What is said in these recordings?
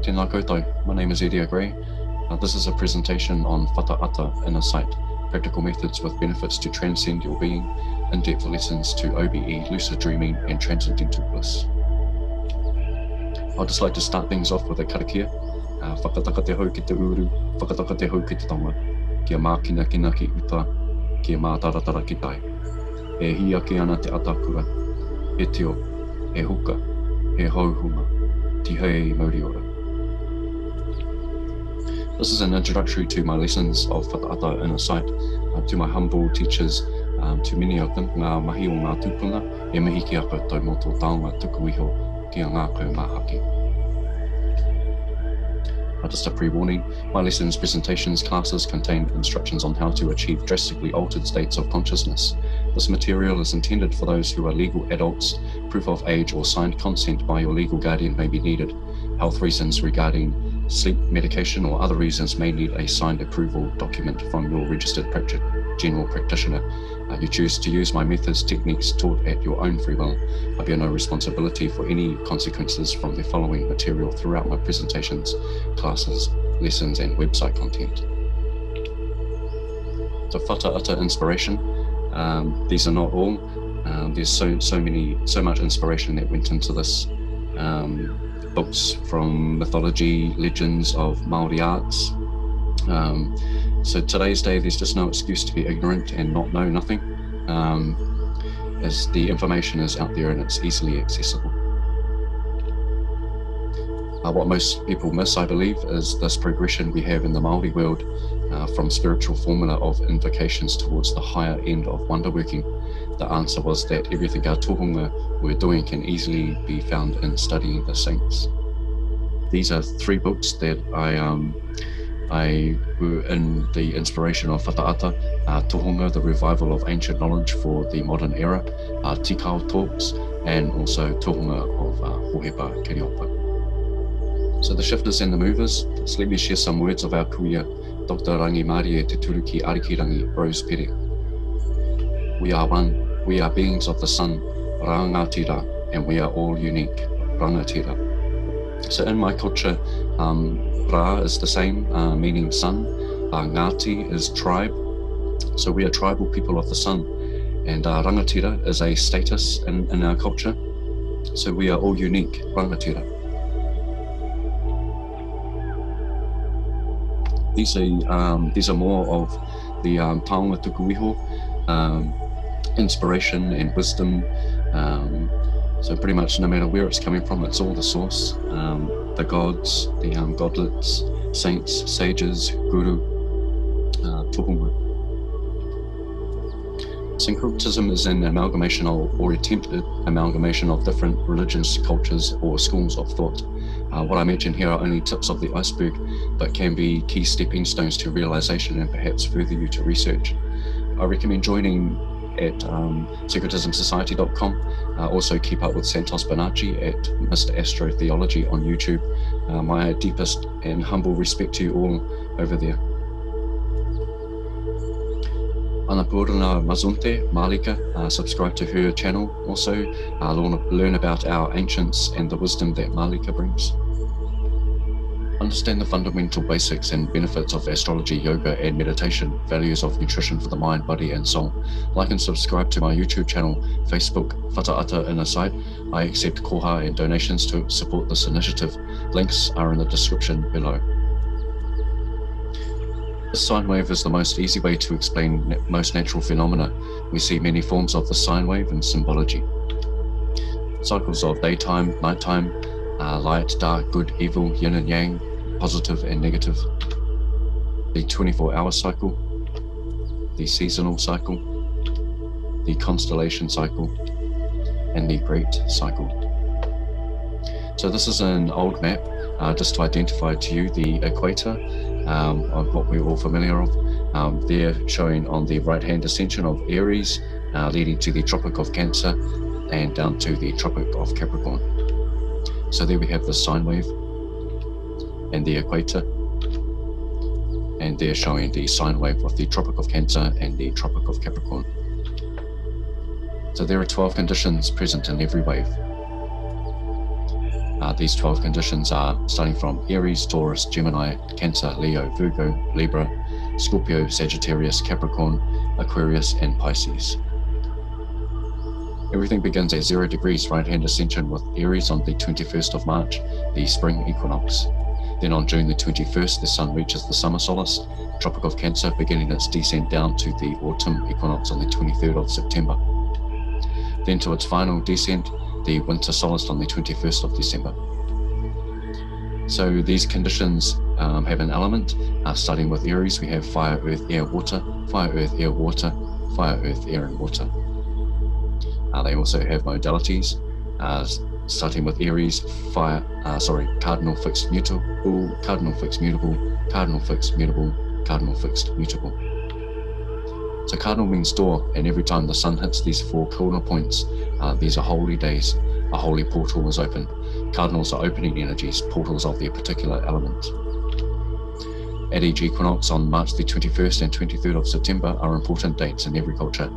Tēnā koutou, my name is Eddie Gray. This is a presentation on Whata-Ata Innersight, practical methods with benefits to transcend your being, in-depth lessons to OBE, lucid dreaming, and transcendental bliss. I'd just like to start things off with a karakia. Whakataka te hau ki te uru, whakataka te hau ki te tonga, kia mākina kina ki uta, kia mātaratara ki tai. E hi ake ana te atakura, e teo, e huka, e hauhunga, tihei mauri ora. This is an introductory to my lessons of Whata-Ata Innersight, to my humble teachers, to many of them, ngā mahi o ngā tūpunga, e mihi ki a koutou mō tō taonga tuku iho ki a ngā kaumāhaki. Just a pre-warning, my lessons, presentations, classes contain instructions on how to achieve drastically altered states of consciousness. This material is intended for those who are legal adults. Proof of age or signed consent by your legal guardian may be needed. Health reasons regarding sleep medication or other reasons may need a signed approval document from your registered general practitioner. You choose to use my methods, techniques taught at your own free will. I bear no responsibility for any consequences from the following material throughout my presentations, classes, lessons, and website content. So Whata-Ata inspiration, these are not all. There's so much inspiration that went into this. Books from mythology, legends of Māori arts. So today's day, there's just no excuse to be ignorant and not know nothing, as the information is out there and it's easily accessible. What most people miss, I believe, is this progression we have in the Māori world from spiritual formula of invocations towards the higher end of wonder working. The answer was that everything our tohunga were doing can easily be found in studying the saints. These are 3 books that I were in the inspiration of Whata-Ata, Tohunga, the revival of ancient knowledge for the modern era, Tikao talks, and also Tohunga of Hohepa Kiriopa. So the shifters and the movers, so let me share some words of our kuia, Dr. Rangi Marie Te Turuki Arikirangi, Rose Pere. We are one, we are beings of the sun, Rangatira, and we are all unique, Rangatira. So in my culture, Ra is the same, meaning sun. Ngāti is tribe. So we are tribal people of the sun. And Rangatira is a status in our culture. So we are all unique, Rangatira. These are more of the taonga tuku iho, inspiration and wisdom. So pretty much no matter where it's coming from, it's all the source. The gods, the godlets, saints, sages, guru, tohunga. Syncretism is an amalgamation of, or attempted amalgamation of different religions, cultures, or schools of thought. What I mentioned here are only tips of the iceberg, but can be key stepping stones to realization and perhaps further you to research. I recommend joining at secretismsociety.com. Also keep up with Santos Bonacci at Mr. Astro Theology on YouTube. My deepest and humble respect to you all over there. Annapurna Mazunte, Malika, subscribe to her channel also. Learn about our ancients and the wisdom that Malika brings. Understand the fundamental basics and benefits of astrology, yoga, and meditation, values of nutrition for the mind, body, and soul. Like and subscribe to my YouTube channel, Facebook, Whata-Ata Innersight. I accept koha and donations to support this initiative. Links are in the description below. This sine wave is the most easy way to explain most natural phenomena. We see many forms of the sine wave in symbology. Cycles of daytime, nighttime, light, dark, good, evil, yin and yang, positive and negative. The 24-hour cycle, the seasonal cycle, the constellation cycle, and the great cycle. So this is an old map, just to identify to you the equator of what we're all familiar of. There showing on the right-hand ascension of Aries, leading to the Tropic of Cancer and down to the Tropic of Capricorn. So there we have the sine wave and the equator, and they're showing the sine wave of the Tropic of Cancer and the Tropic of Capricorn. So there are 12 conditions present in every wave. These 12 conditions are starting from Aries, Taurus, Gemini, Cancer, Leo, Virgo, Libra, Scorpio, Sagittarius, Capricorn, Aquarius, and Pisces. Everything begins at 0 degrees right-hand ascension with Aries on the 21st of March, the spring equinox. Then on June the 21st, the sun reaches the summer solace, Tropic of Cancer, beginning its descent down to the autumn equinox on the 23rd of September. Then to its final descent, the winter solace on the 21st of December. So these conditions have an element. Starting with Aries, we have fire, earth, air, water, fire, earth, air, water, fire, earth, air, and water. They also have modalities, starting with Aries, cardinal, fixed, mutable, cardinal, fixed, mutable, cardinal, fixed, mutable, cardinal, fixed, mutable. So cardinal means door, and every time the sun hits these 4 cardinal points, these are holy days. A holy portal is opened. Cardinals are opening energies, portals of their particular element. At each equinox on March the 21st and 23rd of September are important dates in every culture.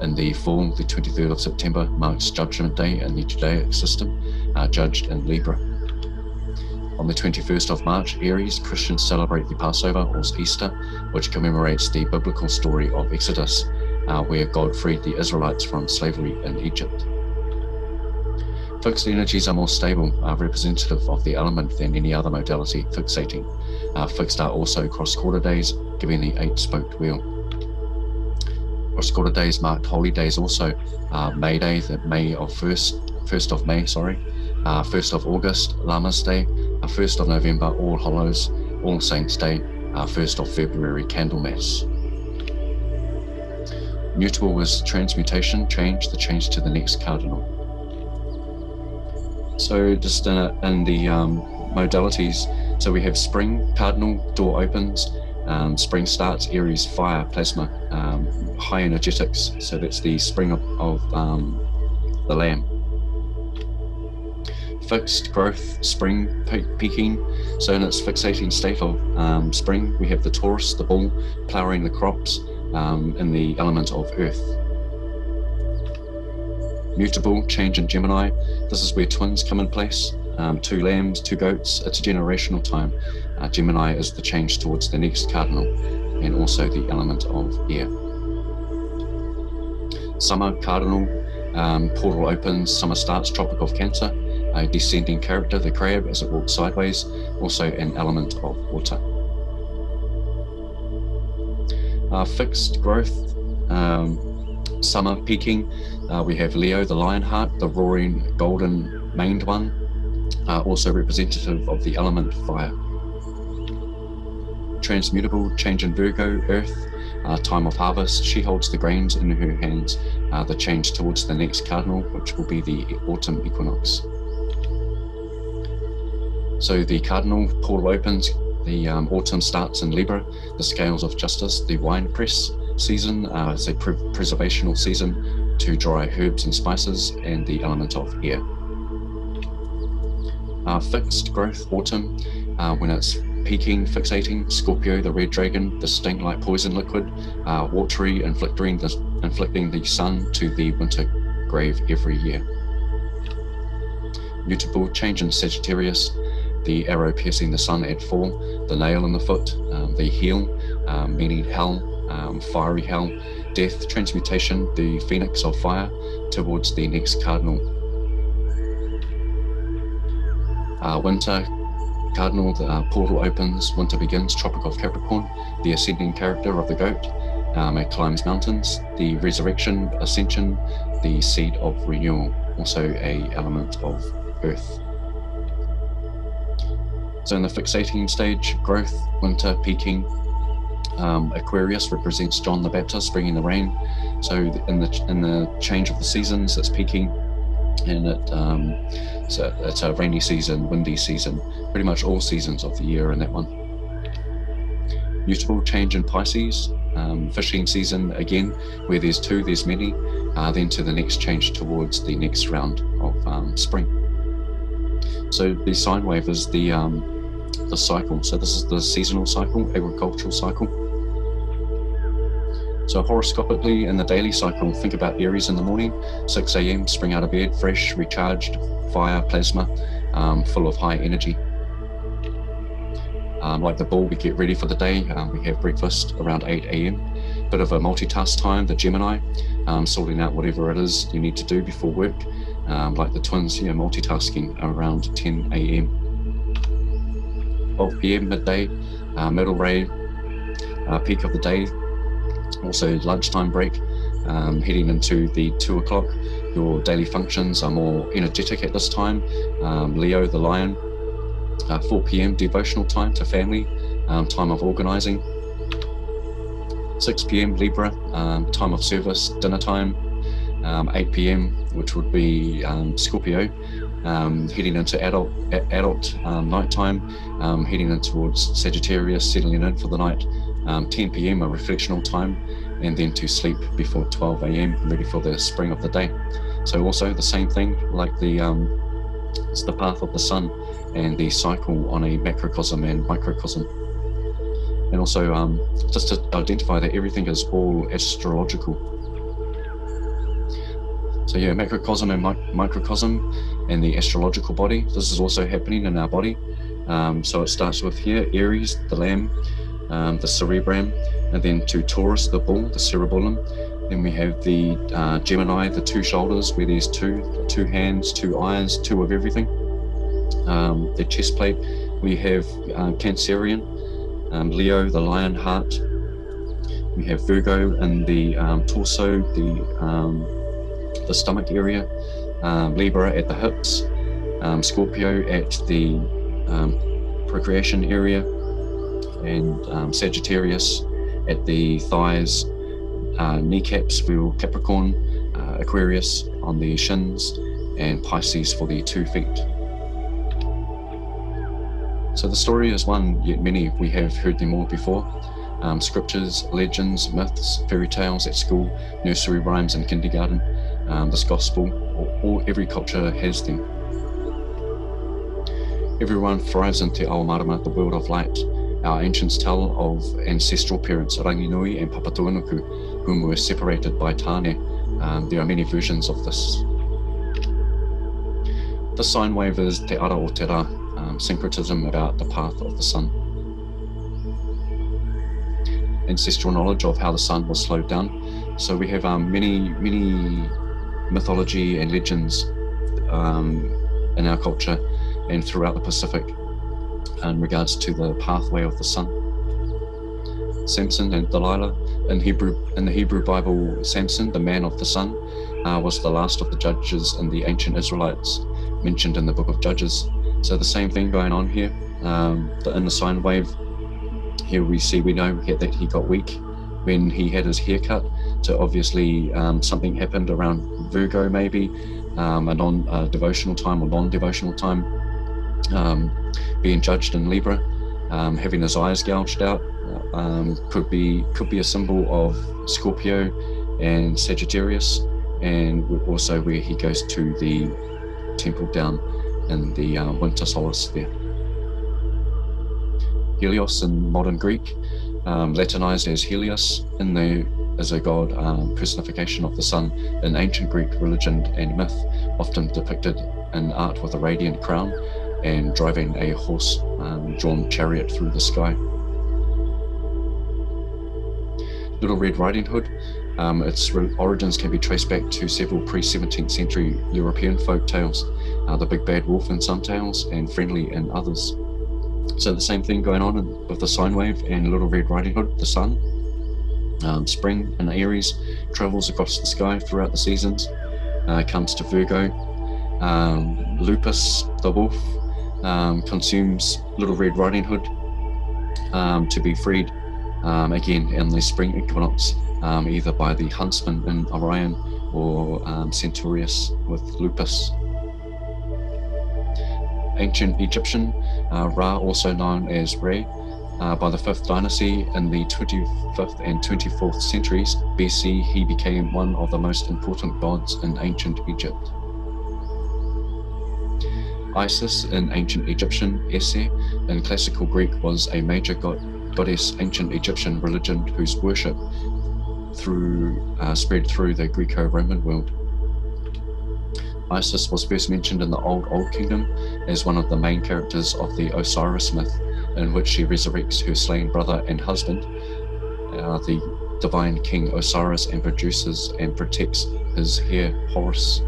In the fall, the 23rd of September marks Judgment Day in the Judaic system, judged in Libra. On the 21st of March, Aries, Christians celebrate the Passover or Easter, which commemorates the biblical story of Exodus, where God freed the Israelites from slavery in Egypt. Fixed energies are more stable, representative of the element than any other modality, fixating. Fixed are also cross-quarter days, giving the 8-spoked wheel. Cross-quarter days marked holy days also. May Day, the 1st of May, 1st of August, Lammas Day, 1st of November, All Hallows, All Saints Day, 1st of February, Candlemas. Mutable was transmutation, change, the change to the next cardinal. So just in the modalities, so we have spring, cardinal, door opens, spring starts, Aries, fire, plasma, high energetics, so that's the spring of the lamb. Fixed, growth, spring, peaking, so in its fixating state of spring, we have the Taurus, the bull, ploughing the crops in the element of earth. Mutable, change in Gemini, this is where twins come in place, 2 lambs, 2 goats, it's a generational time. Gemini is the change towards the next cardinal, and also the element of air. Summer, cardinal, portal opens, summer starts, Tropic of Cancer, a descending character, the crab, as it walks sideways, also an element of water. Fixed, growth, summer, peaking, we have Leo, the lionheart, the roaring golden maned one, also representative of the element fire. Transmutable, change in Virgo, earth, time of harvest, she holds the grains in her hands, the change towards the next cardinal, which will be the autumn equinox. So the cardinal portal opens, the autumn starts in Libra, the scales of justice, the wine press season, it's a preservational season to dry herbs and spices, and the element of air. Fixed, growth, autumn, when it's peaking, fixating, Scorpio, the red dragon, the sting like poison liquid, watery, inflicting the sun to the winter grave every year. Mutable, change in Sagittarius, the arrow piercing the sun at fall, the nail in the foot, the heel, meaning hell, fiery hell, death, transmutation, the phoenix of fire towards the next cardinal. Winter, cardinal, the portal opens, winter begins, Tropic of Capricorn, the ascending character of the goat, it climbs mountains, the resurrection, ascension, the seed of renewal, also a element of earth. So in the fixating stage, growth, winter, peaking, Aquarius represents John the Baptist bringing the rain. So in the change of the seasons, it's peaking, and it's a rainy season, windy season, pretty much all seasons of the year in that one. Mutable, change in Pisces, fishing season again, where there's 2, there's many, then to the next change towards the next round of spring. So the sine wave is the cycle. So this is the seasonal cycle, agricultural cycle. So horoscopically in the daily cycle, think about Aries in the morning, 6 a.m, spring out of bed, fresh, recharged, fire, plasma, full of high energy. Like the bull, we get ready for the day. We have breakfast around 8 a.m. Bit of a multitask time, the Gemini, sorting out whatever it is you need to do before work. Like the twins, multitasking around 10 a.m. 12 p.m. midday, middle ray, peak of the day. Also lunchtime break, heading into the 2 o'clock. Your daily functions are more energetic at this time. Leo, the lion. 4 p.m. devotional time to family, time of organizing. 6 p.m. Libra, time of service, dinner time. 8 p.m., which would be Scorpio, heading into adult nighttime, heading in towards Sagittarius, settling in for the night. 10 p.m. a reflectional time, and then to sleep before 12 a.m. ready for the spring of the day. So also the same thing, like it's the path of the sun and the cycle on a macrocosm and microcosm. And also just to identify that everything is all astrological. So yeah, macrocosm and microcosm and the astrological body, this is also happening in our body. So it starts with here, Aries, the lamb, the cerebrum, and then to Taurus, the bull, the cerebellum. Then we have the Gemini, the two shoulders, where there's two hands, two eyes, two of everything. The chest plate, we have Cancerian, Leo, the lion heart. We have Virgo in the torso, the stomach area, Libra at the hips, Scorpio at the procreation area, and Sagittarius at the thighs, kneecaps, wheel Capricorn, Aquarius on the shins, and Pisces for the 2 feet. So the story is one, yet many we have heard them all before. Scriptures, legends, myths, fairy tales at school, nursery rhymes in kindergarten, this gospel, every culture has them. Everyone thrives in Te Ao Marama, the world of light. Our ancients tell of ancestral parents, Ranginui and Papatuanuku, whom were separated by Tāne. There are many versions of this. The sine wave is Te Ara o Te Ra, syncretism about the path of the sun. Ancestral knowledge of how the sun was slowed down. So we have many mythology and legends in our culture and throughout the Pacific in regards to the pathway of the sun. Samson and Delilah, in the Hebrew Bible, Samson, the man of the sun, was the last of the judges in the ancient Israelites mentioned in the book of Judges. So the same thing going on here. In the sine wave, here we know that he got weak when he had his hair cut. So obviously something happened around Virgo, maybe a devotional time or non-devotional time, being judged in Libra, having his eyes gouged out, could be a symbol of Scorpio and Sagittarius, and also where he goes to the temple down in the winter solace there. Helios in modern Greek, Latinized as Helios, as a god personification of the sun in ancient Greek religion and myth, often depicted in art with a radiant crown and driving a horse-drawn chariot through the sky. Little Red Riding Hood, its origins can be traced back to several pre-17th century European folk tales, the Big Bad Wolf in some tales and Friendly in others. So the same thing going on with the sine wave and Little Red Riding Hood, the sun. Spring in Aries travels across the sky throughout the seasons, comes to Virgo. Lupus, the wolf, consumes Little Red Riding Hood to be freed again in the spring equinox, either by the huntsman in Orion or Centaurus with Lupus. Ancient Egyptian, Ra, also known as Re, by the 5th dynasty in the 25th and 24th centuries BC, he became one of the most important gods in ancient Egypt. Isis in ancient Egyptian, Ese in classical Greek, was a major goddess ancient Egyptian religion whose worship spread through the Greco-Roman world. Isis was first mentioned in the Old Kingdom as one of the main characters of the Osiris myth, in which she resurrects her slain brother and husband, the divine king Osiris, and produces and protects his heir Horus.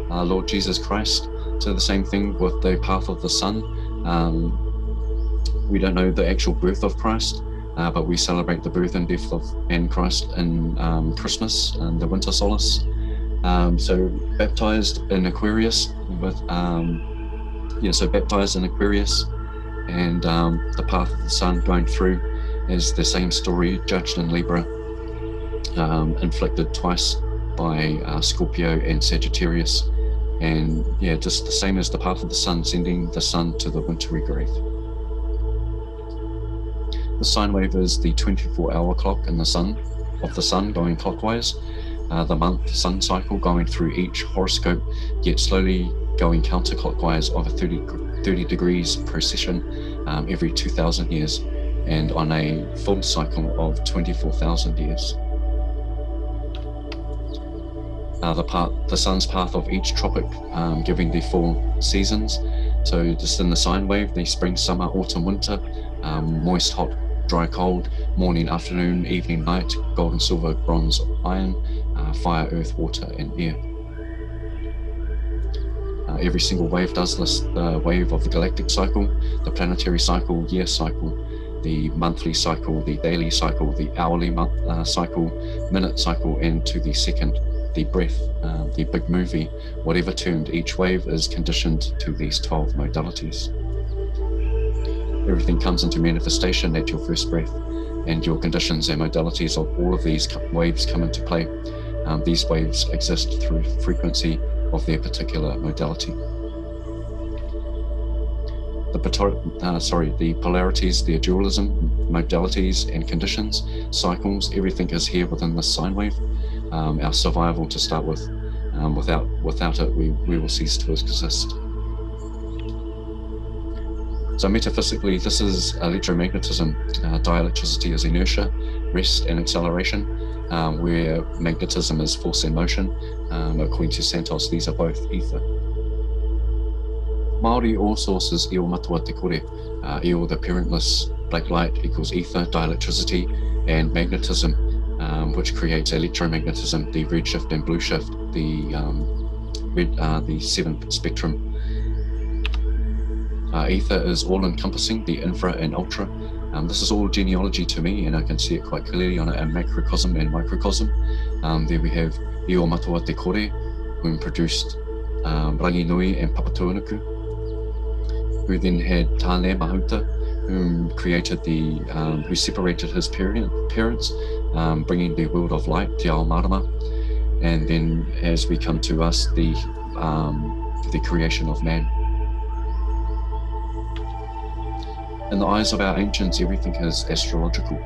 Lord Jesus Christ, so the same thing with the path of the sun. We don't know the actual birth of Christ, but we celebrate the birth and death of Christ in Christmas and the winter solace. So baptized in Aquarius with baptized in Aquarius, and the path of the sun going through is the same story, judged in Libra, inflicted twice by Scorpio and Sagittarius, and just the same as the path of the sun, sending the sun to the wintry grave. The sine wave is the 24-hour clock in the sun going clockwise. The month sun cycle going through each horoscope, yet slowly going counterclockwise of a 30 degrees precession every 2,000 years, and on a full cycle of 24,000 years. The sun's path of each tropic, giving the 4 seasons. So just in the sine wave, the spring, summer, autumn, winter, moist, hot, dry, cold, morning, afternoon, evening, night, gold and silver, bronze, iron, fire, earth, water, and air. Every single wave does list the wave of the galactic cycle, the planetary cycle, year cycle, the monthly cycle, the daily cycle, the hourly cycle, minute cycle, and to the second, the breath, the big movie. Whatever turned, each wave is conditioned to these 12 modalities. Everything comes into manifestation at your first breath, and your conditions and modalities of all of these waves come into play. These waves exist through frequency of their particular modality. The polarities, their dualism, modalities and conditions, cycles, everything is here within the sine wave. Our survival to start with. Without it, we will cease to exist. So metaphysically, this is electromagnetism. Dielectricity is inertia, rest and acceleration, where magnetism is force and motion. According to Santos, these are both ether. Māori all source is io matua te kore. Io, the parentless black light, equals ether, dielectricity, and magnetism, which creates electromagnetism, the red shift and blue shift, the 7 spectrum. Ether is all-encompassing, the infra and ultra. This is all genealogy to me, and I can see it quite clearly on a macrocosm and microcosm. There we have io matua te kore, whom produced Rangi Nui and Papatuanuku, who then had Tāne Mahuta, whom separated his parents, bringing the world of light, Te Ao Marama, and then as we come to us, the creation of man. In the eyes of our ancients, everything is astrological.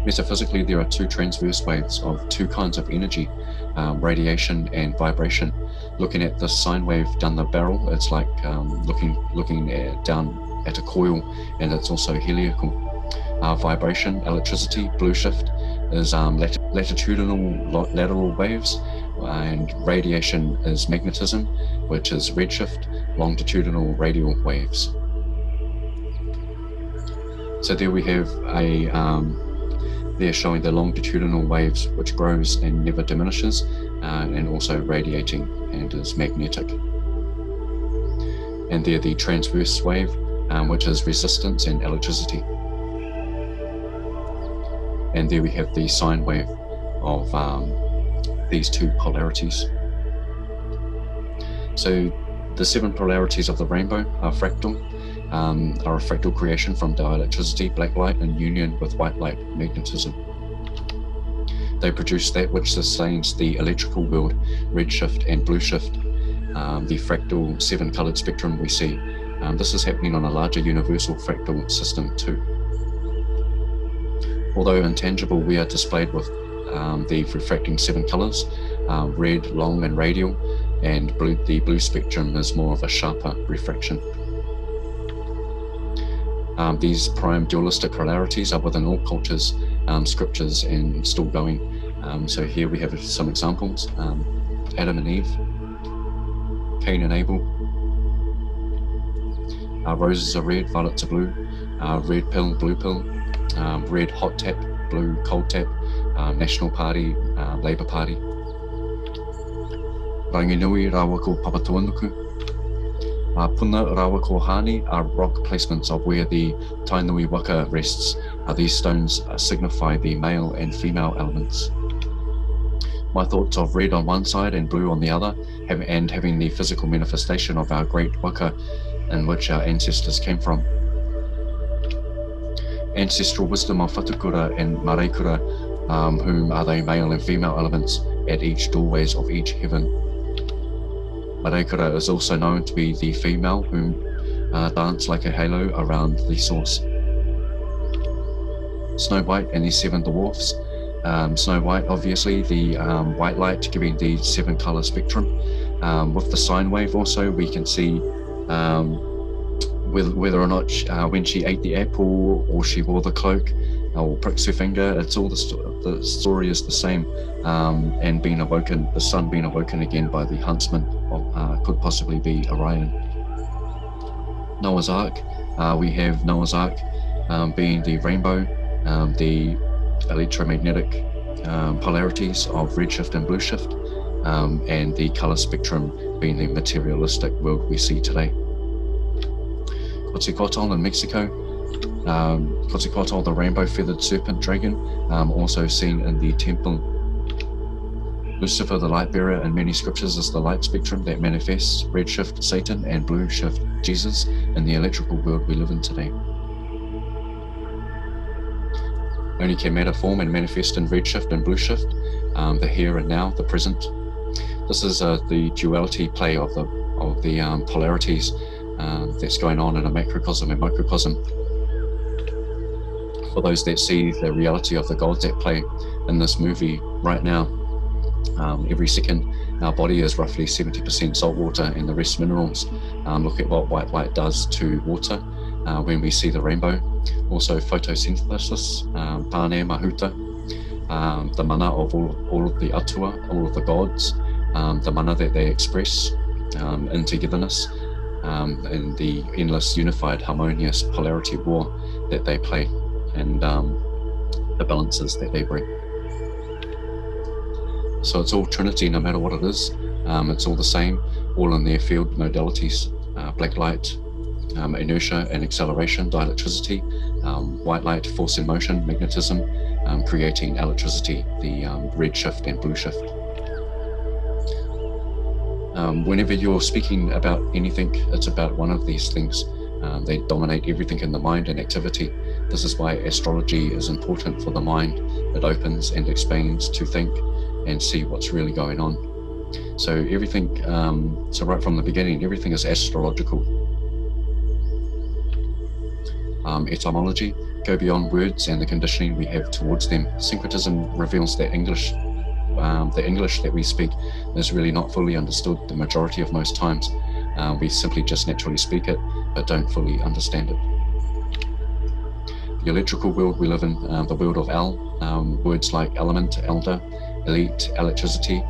Metaphysically, there are 2 transverse waves of 2 kinds of energy, radiation and vibration. Looking at the sine wave down the barrel, it's like looking down at a coil, and it's also heliacal. Vibration, electricity, blue shift, is latitudinal lateral waves, and radiation is magnetism, which is redshift, longitudinal radial waves. So there we have they're showing the longitudinal waves, which grows and never diminishes, and also radiating and is magnetic. And there the transverse wave, which is resistance and electricity. And there we have the sine wave of these 2 polarities. So the 7 polarities of the rainbow are fractal, are a fractal creation from dielectricity, black light, in union with white light, magnetism. They produce that which sustains the electrical world, red shift and blue shift, the fractal 7-colored spectrum we see. This is happening on a larger universal fractal system too. Although intangible, we are displayed with the refracting 7 colors, red, long and radial, and blue. The blue spectrum is more of a sharper refraction. These prime dualistic polarities are within all cultures, scriptures, and still going. So here we have some examples. Adam and Eve, Cain and Abel. Roses are red, violets are blue, red pill, blue pill, red hot tap, blue cold tap, National Party, Labour Party. Ranginui rawa ko Papatuanuku. Puna rawa ko Hani are rock placements of where the Tainui Waka rests. These stones signify the male and female elements. My thoughts of red on one side and blue on the other, and having the physical manifestation of our great Waka in which our ancestors came from. Ancestral wisdom of Whatukura and Maraikura, whom are they male and female elements at each doorways of each heaven. Maraikura is also known to be the female whom dance like a halo around the source. Snow White and the 7 dwarfs. Snow White, obviously, the white light giving the 7 color spectrum. With the sine wave also, we can see whether or not when she ate the apple or she wore the cloak or pricks her finger, it's all the story is the same. And being awoken, the sun being awoken again by the huntsman could possibly be Orion. Noah's Ark, we have Noah's Ark being the rainbow, the electromagnetic polarities of redshift and blueshift, and the color spectrum being the materialistic world we see today. Quetzalcoatl in Mexico, Quetzalcoatl, the rainbow feathered serpent dragon, also seen in the temple. Lucifer, the light bearer in many scriptures, is the light spectrum that manifests redshift Satan and blueshift Jesus in the electrical world we live in today. Only can matter form and manifest in redshift and blueshift, the here and now, the present. This is the duality play of the polarities that's going on in a macrocosm and microcosm. For those that see the reality of the gods at play in this movie right now, every second our body is roughly 70% salt water and the rest minerals. Look at what white light does to water when we see the rainbow. Also photosynthesis, pane mahuta, the mana of all of the atua, all of the gods, the mana that they express in togetherness, and the endless unified harmonious polarity war that they play, and the balances that they bring. So it's all Trinity no matter what it is. It's all the same, all in their field modalities, black light, inertia and acceleration, dielectricity, white light, force in motion, magnetism, creating electricity, the red shift and blue shift. Whenever you're speaking about anything, it's about one of these things. They dominate everything in the mind and activity. This is why astrology is important for the mind. It opens and expands to think and see what's really going on. So everything, so right from the beginning, everything is astrological. Etymology, go beyond words and the conditioning we have towards them. Syncretism reveals that the English that we speak is really not fully understood the majority of most times. We simply just naturally speak it, but don't fully understand it. The electrical world we live in, the world of El, words like element, elder, elite, electricity,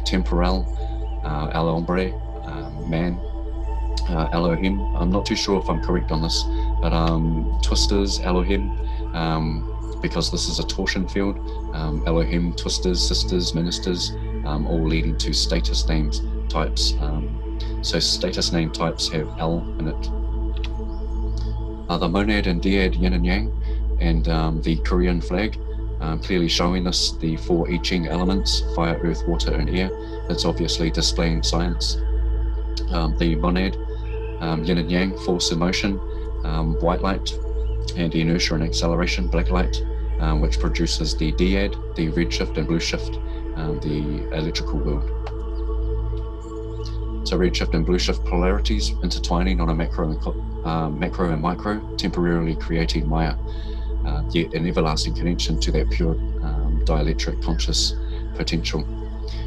temporal, el hombre, man, Elohim. I'm not too sure if I'm correct on this, but twisters, Elohim, because this is a torsion field, Elohim, twisters, sisters, ministers, all leading to status names types. So status name types have El in it. The monad and dyad, yin and yang, and the Korean flag, clearly showing us the 4 I Ching elements, fire, earth, water, and air. It's obviously displaying science. The monad, yin and yang, force and motion, white light, and inertia and acceleration, black light, which produces the dyad, the red shift and blue shift, the electrical world. So red shift and blue shift polarities intertwining on a macro and micro, temporarily creating Maya, yet an everlasting connection to that pure dielectric conscious potential,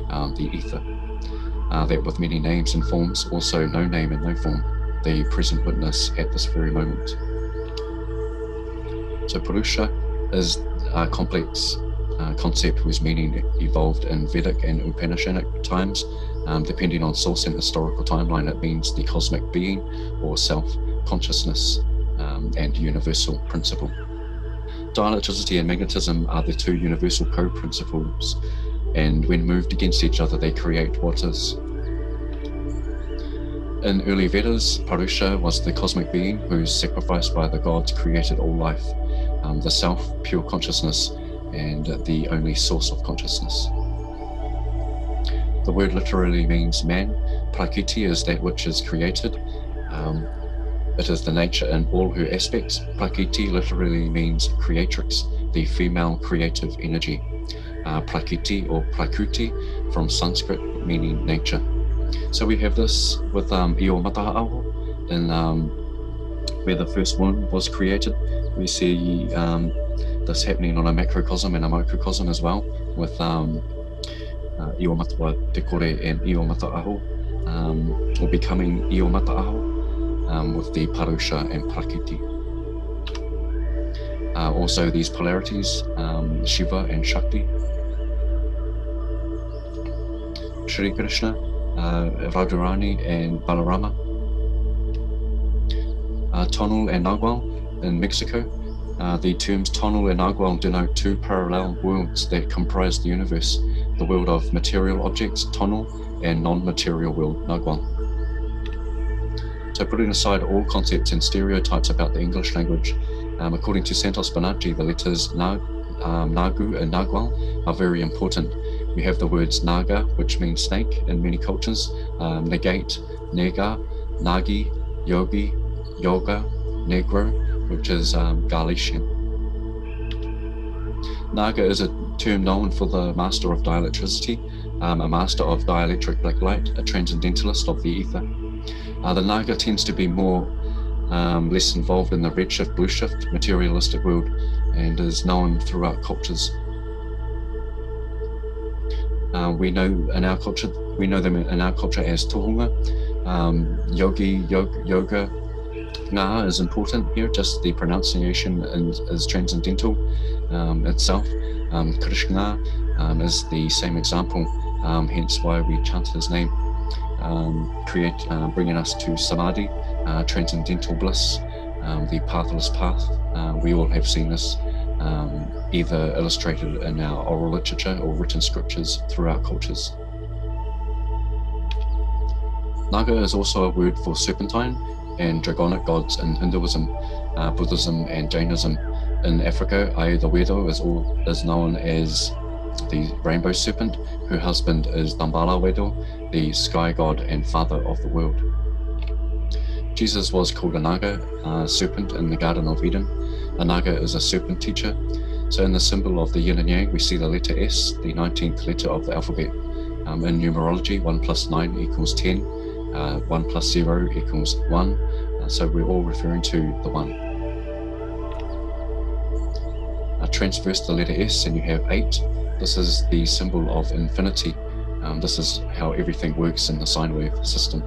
the ether, that with many names and forms, also no name and no form, the present witness at this very moment. So Purusha is complex, concept whose meaning evolved in Vedic and Upanishadic times. Depending on source and historical timeline, it means the cosmic being or self, consciousness, and universal principle. Dielectricity and magnetism are the two universal co-principles, and when moved against each other, they create what is. In early Vedas, Purusha was the cosmic being whose sacrifice by the gods created all life, the self, pure consciousness, and the only source of consciousness. The word literally means man. Prakriti is that which is created. It is the nature in all her aspects. Prakriti literally means creatrix, the female creative energy. Prakriti or Prakruti from Sanskrit meaning nature. So we have this with Io Mataha'aho, in where the first moon was created. We see this happening on a macrocosm and a microcosm as well, with Io Matawa Te Kore and Io Mata'aho, or becoming Io Mata'aho, with the Purusha and Prakriti. Also these polarities, Shiva and Shakti, Shri Krishna, Radharani and Balarama, Tonal and Nagual in Mexico. The terms Tonal and Nagual denote two parallel worlds that comprise the universe, the world of material objects, Tonal, and non-material world, Nagual. So putting aside all concepts and stereotypes about the English language, according to Santos Bonacci, the letters Nagu and Nagual are very important. We have the words Naga, which means snake in many cultures, negate, Nega, Nagi, Yogi, Yoga, Negro, which is Galician. Naga is a term known for the master of dielectricity, a master of dielectric black light, a transcendentalist of the ether. The Naga tends to be more less involved in the redshift, blueshift, materialistic world, and is known throughout cultures. We know them in our culture as tohunga. Yoga, Nga is important here, just the pronunciation is transcendental itself. Krishna is the same example, hence why we chant his name, bringing us to samadhi, transcendental bliss, the pathless path. We all have seen this either illustrated in our oral literature or written scriptures throughout cultures. Naga is also a word for serpentine and dragonic gods in Hinduism, Buddhism, and Jainism. In Africa, Ayurveda is known as the rainbow serpent. Her husband is Dambala Wedo, the sky god and father of the world. Jesus was called a Naga, serpent in the Garden of Eden. A Naga is a serpent teacher. So in the symbol of the yin and yang, we see the letter S, the 19th letter of the alphabet. In numerology, 1 plus 9 equals 10, 1 plus 0 equals 1. So we're all referring to the 1. Transverse the letter S and you have 8. This is the symbol of infinity. This is how everything works in the sine wave system.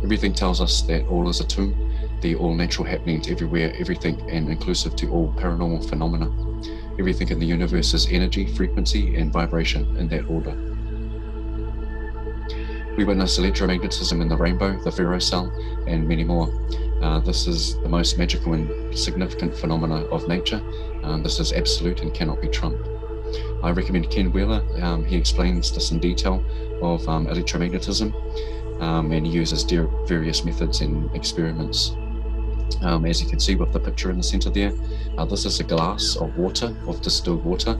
Everything tells us that all is attuned, the all natural happenings everywhere, everything, and inclusive to all paranormal phenomena. Everything in the universe is energy, frequency, and vibration in that order. We witness electromagnetism in the rainbow, the ferrocell, and many more. This is the most magical and significant phenomena of nature. This is absolute and cannot be trumped. I recommend Ken Wheeler. He explains this in detail of electromagnetism, and he uses various methods and experiments. As you can see with the picture in the center there, this is a glass of water, of distilled water,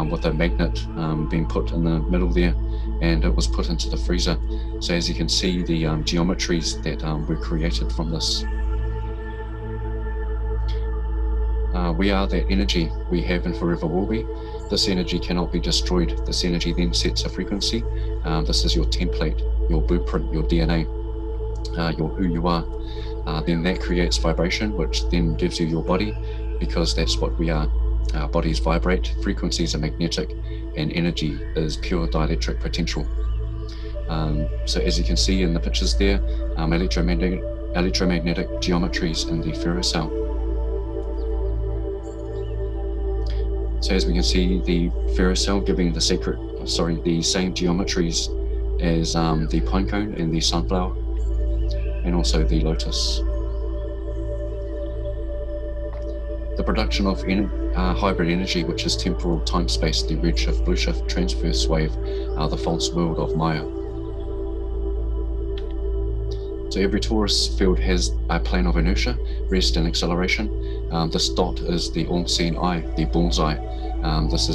with a magnet being put in the middle there, and it was put into the freezer. So as you can see, the geometries that were created from this. We are that energy, we have and forever will be. This energy cannot be destroyed. This energy then sets a frequency. This is your template, your blueprint, your DNA, your who you are. Then that creates vibration, which then gives you your body, because that's what we are. Our bodies vibrate, frequencies are magnetic, and energy is pure dielectric potential. So as you can see in the pictures there, electromagnetic geometries in the ferrocell. So as we can see, the ferrocell giving the same geometries as the pinecone and the sunflower, and also the lotus. The production of hybrid energy, which is temporal time-space, the redshift, blueshift, transverse wave, the false world of Maya. So every torus field has a plane of inertia, rest and acceleration. This dot is the all-seeing eye, the bullseye. This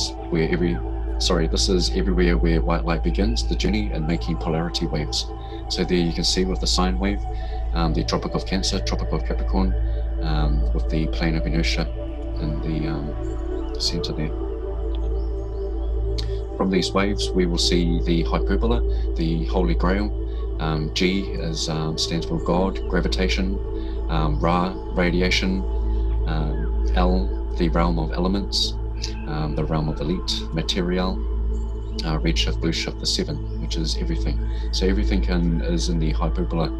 is everywhere where white light begins the journey in making polarity waves. So there you can see with the sine wave, the Tropic of Cancer, Tropic of Capricorn, with the plane of inertia in the center there. From these waves, we will see the hyperbola, the Holy Grail. G stands for God, gravitation, Ra, radiation, L, the realm of elements, the realm of elite, material, redshift, blueshift, the 7, which is everything. So everything is in the hyperbola,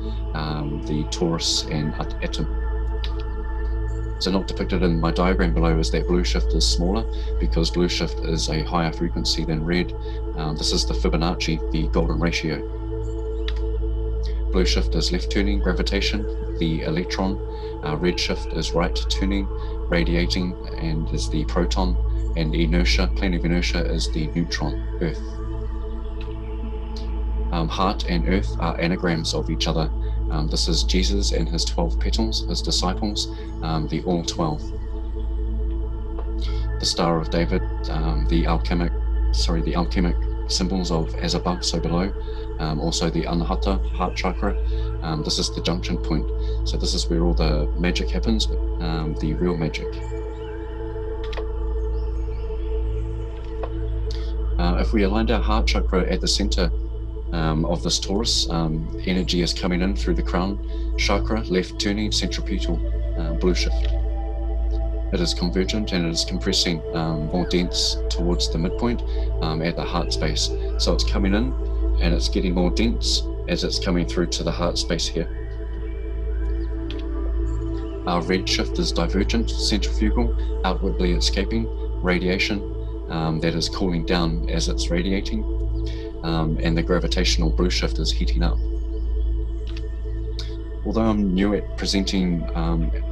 the torus and atom. So not depicted in my diagram below is that blueshift is smaller because blueshift is a higher frequency than red. This is the Fibonacci, the golden ratio. Blueshift is left turning, gravitation, the electron. Redshift is right turning, radiating, and is the proton. And inertia, plane of inertia, is the neutron, Earth. Heart and Earth are anagrams of each other. This is Jesus and his 12 petals, his disciples, the all 12. The Star of David, the alchemic symbols of as above, so below. Also the Anahata, heart chakra. This is the junction point. So this is where all the magic happens, the real magic. If we aligned our heart chakra at the center of this torus, energy is coming in through the crown chakra, left turning, centripetal, blueshift. It is convergent and it is compressing more dense towards the midpoint at the heart space. So it's coming in and it's getting more dense as it's coming through to the heart space here. Our redshift is divergent, centrifugal, outwardly escaping, radiation that is cooling down as it's radiating, and the gravitational blueshift is heating up. Although I'm new at presenting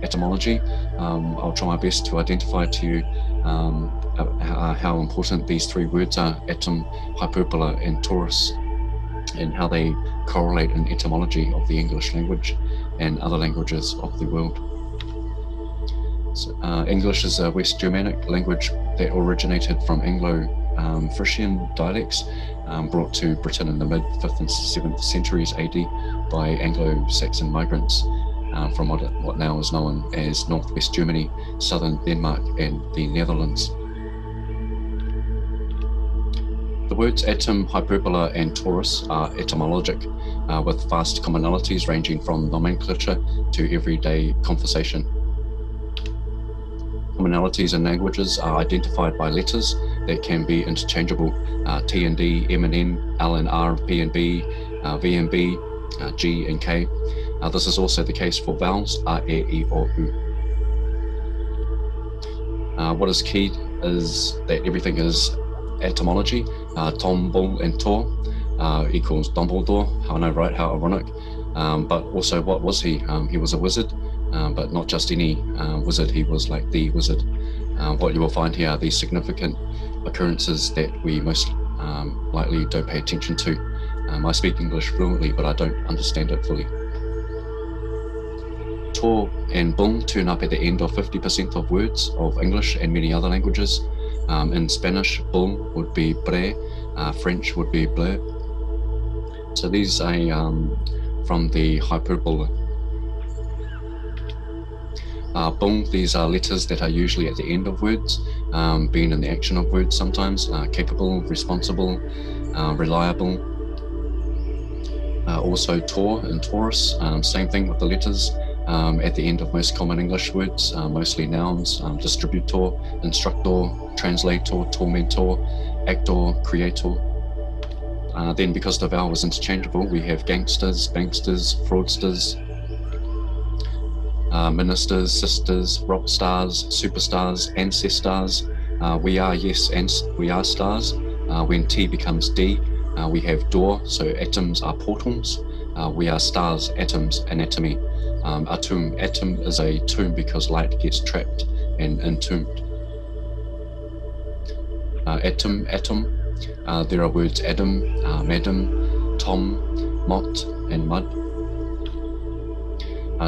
etymology, I'll try my best to identify to you how important these three words are, atom, hyperbola, and torus, and how they correlate in etymology of the English language and other languages of the world. So, English is a West Germanic language that originated from Anglo-Frisian dialects brought to Britain in the mid-5th and 7th centuries AD by Anglo-Saxon migrants from what now is known as Northwest Germany, southern Denmark, and the Netherlands. The words atom, hyperbola, and torus are etymologic, with vast commonalities ranging from nomenclature to everyday conversation. Commonalities in languages are identified by letters that can be interchangeable: T and D, M and N, L and R, P and B, V and B, G and K. This is also the case for vowels, A, E, or U. What is key is that everything is etymology. Tom, Bull, and Tor equals Dumbledore. I know, right? How ironic. But also, what was he? He was a wizard, but not just any wizard. He was like the wizard. What you will find here are these significant occurrences that we most likely don't pay attention to. I speak English fluently, but I don't understand it fully. Tor and Bull turn up at the end of 50% of words of English and many other languages. In Spanish, Bull would be bre, French would be bleu. So these are from the hyperbola. Bull, these are letters that are usually at the end of words, being in the action of words sometimes, capable, responsible, reliable. Also Tor and Taurus, same thing with the letters at the end of most common English words, mostly nouns, distributor, instructor, translator, tormentor, actor, creator. Then because the vowel was interchangeable, we have gangsters, banksters, fraudsters, ministers, sisters, rock stars, superstars, ancestors, We are, yes, and we are stars. When T becomes D, we have door, so atoms are portals. We are stars, atoms, anatomy. Atom is a tomb because light gets trapped and entombed. Atom. There are words Adam, Madam, Tom, Mott, and Mud.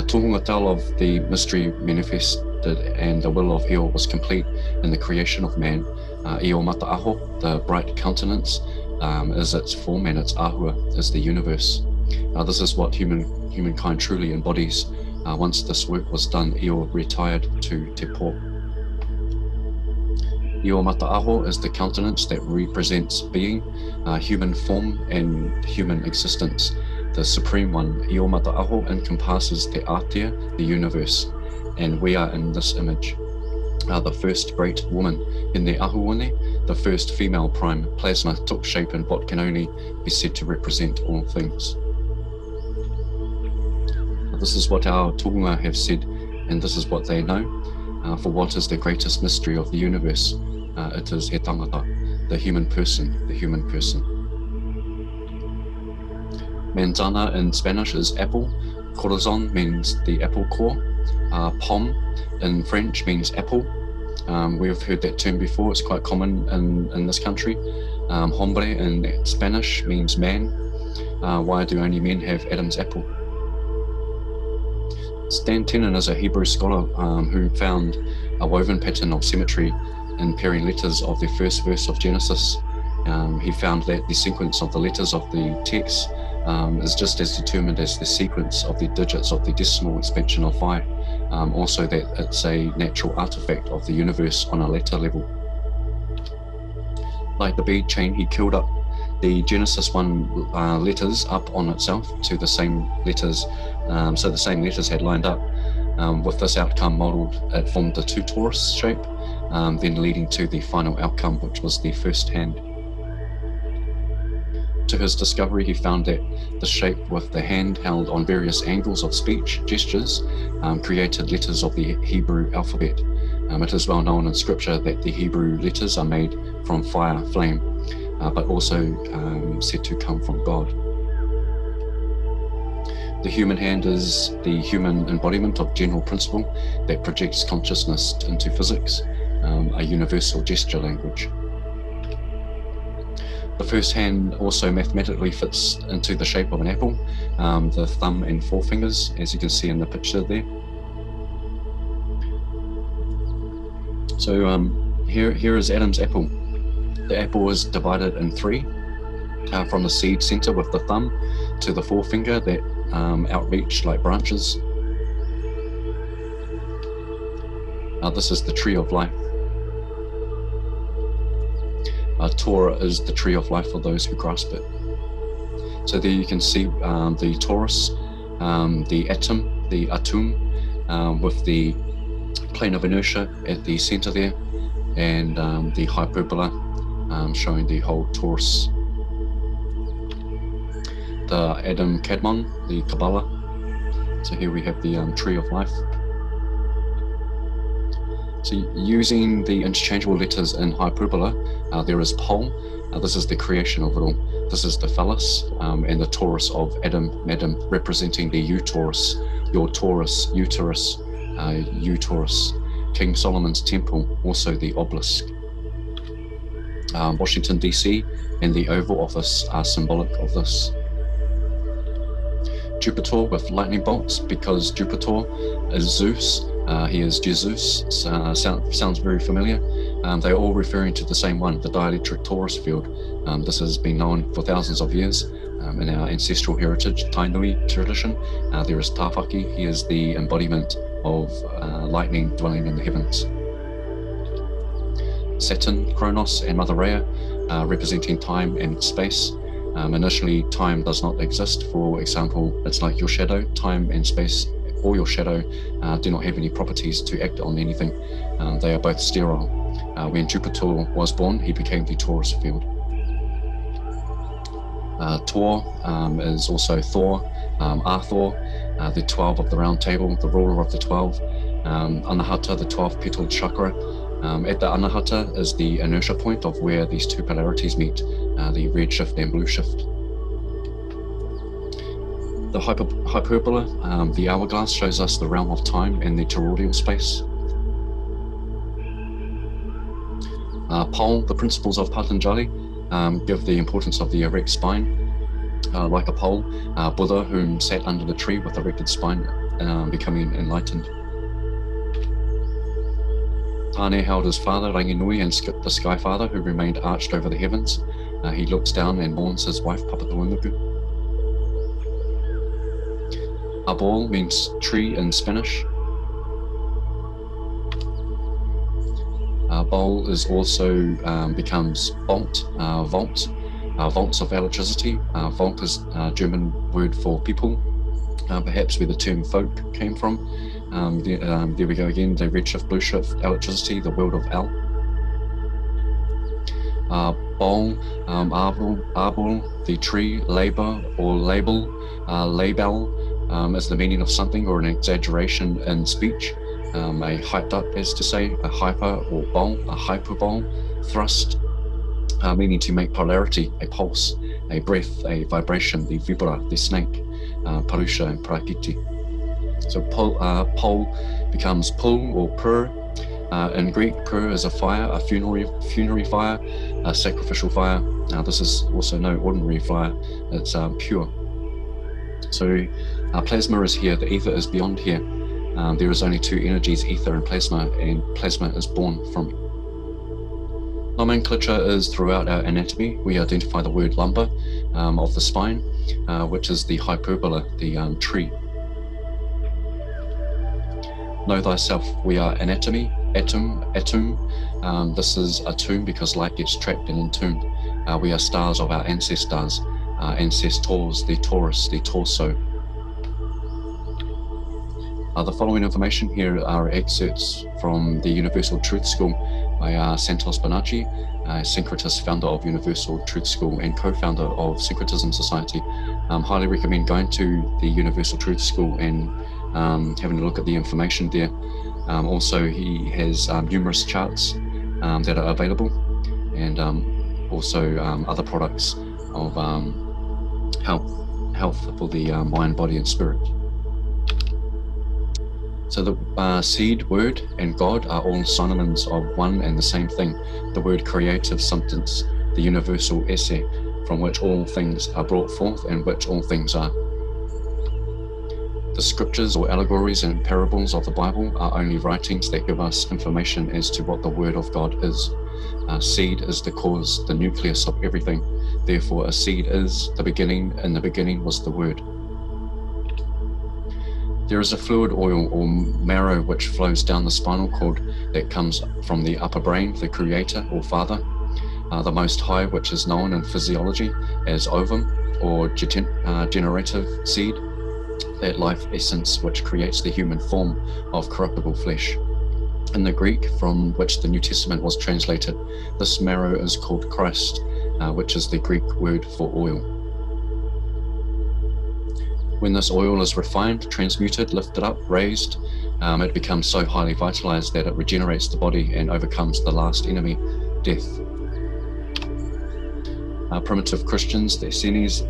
Tohunga Tau of the mystery manifested and the will of Eo was complete in the creation of man. Eo Mataaho, the bright countenance, is its form, and its ahua is the universe. This is what humankind truly embodies. Once this work was done, Eo retired to Te Po. Eo Mataaho is the countenance that represents being, human form, and human existence. The Supreme One, Eo Mataaho, encompasses the Atia, the universe, and we are in this image. The first great woman in the Ahuone, the first female prime plasma, took shape in what can only be said to represent all things. This is what our tohunga have said, and this is what they know. For what is the greatest mystery of the universe? It is He Tangata, the human person, Manzana in Spanish is apple. Corazon means the apple core. Pomme in French means apple. We've heard that term before. It's quite common in this country. Hombre in Spanish means man. Why do only men have Adam's apple? Stan Tenen is a Hebrew scholar who found a woven pattern of symmetry in pairing letters of the first verse of Genesis. He found that the sequence of the letters of the text is just as determined as the sequence of the digits of the decimal expansion of phi. Also that it's a natural artifact of the universe on a letter level. Like the bead chain, he killed up the Genesis 1 letters up on itself to the same letters, so the same letters had lined up. With this outcome modeled, it formed the two torus shape, then leading to the final outcome, which was the first hand. To his discovery, he found that the shape with the hand held on various angles of speech, gestures, created letters of the Hebrew alphabet. It is well known in scripture that the Hebrew letters are made from fire, flame, but also said to come from God. The human hand is the human embodiment of general principle that projects consciousness into physics, a universal gesture language. The first hand also mathematically fits into the shape of an apple, the thumb and forefingers, as you can see in the picture there. So here is Adam's apple. The apple is divided in three, from the seed center with the thumb to the forefinger that outreach like branches. This is the tree of life. Torah is the tree of life for those who grasp it. So there you can see the torus, the atom, the atum, with the plane of inertia at the center there, and the hyperbola showing the whole torus. The Adam Kadmon, the Kabbalah. So here we have the tree of life. So using the interchangeable letters in hyperbola, there is pole. This is the creation of it all. This is the phallus and the torus of Adam, Madam, representing the uterus, your Taurus, uterus, uterus. King Solomon's temple, also the obelisk. Washington DC and the Oval Office are symbolic of this. Jupiter with lightning bolts, because Jupiter is Zeus. He is Jesus. Sounds very familiar. They're all referring to the same one, the dielectric torus field. This has been known for thousands of years in our ancestral heritage, Tainui tradition. There is Tawhaki. He is the embodiment of lightning dwelling in the heavens. Saturn, Kronos, and Mother Rhea, representing time and space. Initially, time does not exist. For example, it's like your shadow. Time and space, or your shadow, do not have any properties to act on anything. They are both sterile. When Jupiter was born, he became the torus field. Tor is also Thor, Arthur, the 12 of the round table, the ruler of the 12. Anahata, the 12-petaled chakra, At the Anahata is the inertia point of where these two polarities meet, the red shift and blue shift. The hyperbola, the hourglass, shows us the realm of time and the toroidal space. Pole, the principles of Patanjali, give the importance of the erect spine. Like a pole, Buddha, whom sat under the tree with erected spine, becoming enlightened. Tane held his father, Ranginui, and the Sky Father, who remained arched over the heavens. He looks down and mourns his wife, Papatuanuku. Arbol means tree in Spanish. Bol is also becomes volt, volts of electricity. Volt is a German word for people, perhaps where the term folk came from. There we go again, the red shift, blue shift, electricity, the world of L. Bol, arbol, the tree, labor or label, label is the meaning of something or an exaggeration in speech. A hyped up, as to say, a hyper or bol, a hyperbole, thrust, meaning to make polarity, a pulse, a breath, a vibration, the vibra, the snake, parusha and prakiti. So pol becomes pul or pur. In Greek, pur is a fire, a funerary fire, a sacrificial fire. This is also no ordinary fire, it's pure. So plasma is here, the ether is beyond here. There is only two energies, ether and plasma is born from it. Nomenclature is throughout our anatomy. We identify the word lumbar of the spine, which is the hyperbola, the tree. Know thyself, we are anatomy, atom. This is a tomb because light gets trapped and entombed. We are stars of our ancestors, ancestors, the torus, the torso. The following information here are excerpts from the Universal Truth School by Santos Bonacci, syncretist, founder of Universal Truth School and co-founder of Syncretism Society. Highly recommend going to the Universal Truth School and having a look at the information there. Also, he has numerous charts that are available, and also other products of health for the mind, body, and spirit. So the seed, word, and God are all synonyms of one and the same thing. The word creative substance, the universal esse, from which all things are brought forth and which all things are. The scriptures or allegories and parables of the Bible are only writings that give us information as to what the word of God is. Seed is the cause, the nucleus of everything. Therefore, a seed is the beginning, and the beginning was the word. There is a fluid oil or marrow which flows down the spinal cord that comes from the upper brain, the creator or father, the most high, which is known in physiology as ovum or generative seed, that life essence which creates the human form of corruptible flesh. In the Greek, from which the New Testament was translated, this marrow is called Christ, which is the Greek word for oil. When this oil is refined, transmuted, lifted up, raised, it becomes so highly vitalized that it regenerates the body and overcomes the last enemy, death. Primitive Christians, the Essenes,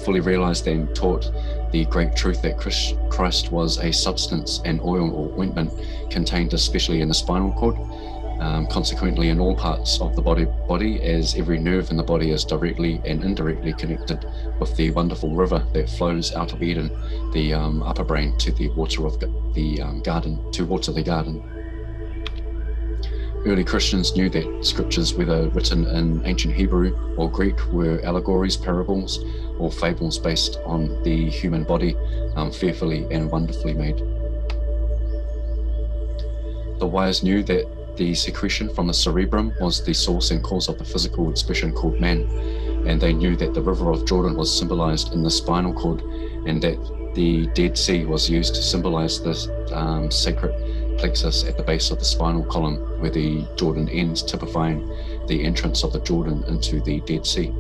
fully realized and taught the great truth that Christ was a substance, an oil or ointment contained especially in the spinal cord, consequently in all parts of the body, as every nerve in the body is directly and indirectly connected with the wonderful river that flows out of Eden, the upper brain, to the water of the garden, to water the garden. Early Christians knew that scriptures, whether written in ancient Hebrew or Greek, were allegories, parables, or fables based on the human body, fearfully and wonderfully made. The wise knew that the secretion from the cerebrum was the source and cause of the physical expression called man, and they knew that the river of Jordan was symbolized in the spinal cord, and that the Dead Sea was used to symbolize this sacred plexus at the base of the spinal column, where the Jordan ends, typifying the entrance of the Jordan into the Dead Sea.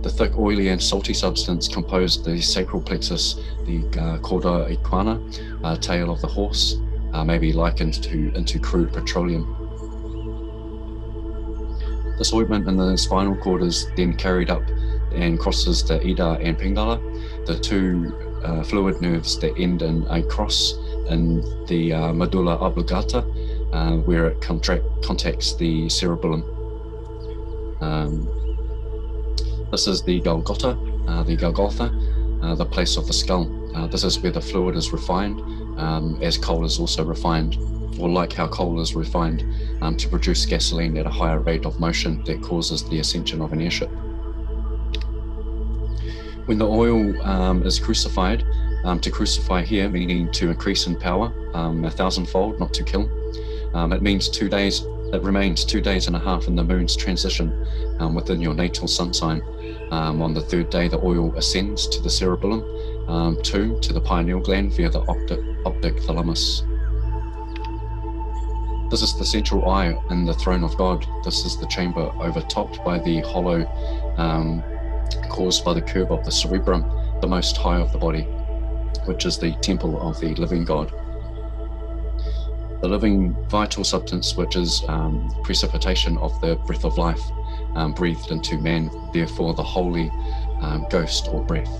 The thick, oily, and salty substance composed the sacral plexus, the cauda equina, tail of the horse, may be likened into crude petroleum. This ointment in the spinal cord is then carried up and crosses the Ida and Pingala, the two fluid nerves that end in a cross in the medulla oblongata, where it contacts the cerebellum. This is the Golgotha, the place of the skull. This is where the fluid is refined, as coal is also refined, or like how coal is refined to produce gasoline at a higher rate of motion that causes the ascension of an airship. When the oil is crucified, to crucify here meaning to increase in power 1,000-fold, not to kill. It means 2 days. It remains 2 days and a half in the moon's transition within your natal sun sign. On the third day, the oil ascends to the cerebellum, to the pineal gland via the optic thalamus. This is the central eye in the throne of God. This is the chamber overtopped by the hollow caused by the curve of the cerebrum, the most high of the body, which is the temple of the living God. The living vital substance, which is precipitation of the breath of life breathed into man, therefore the Holy Ghost or breath.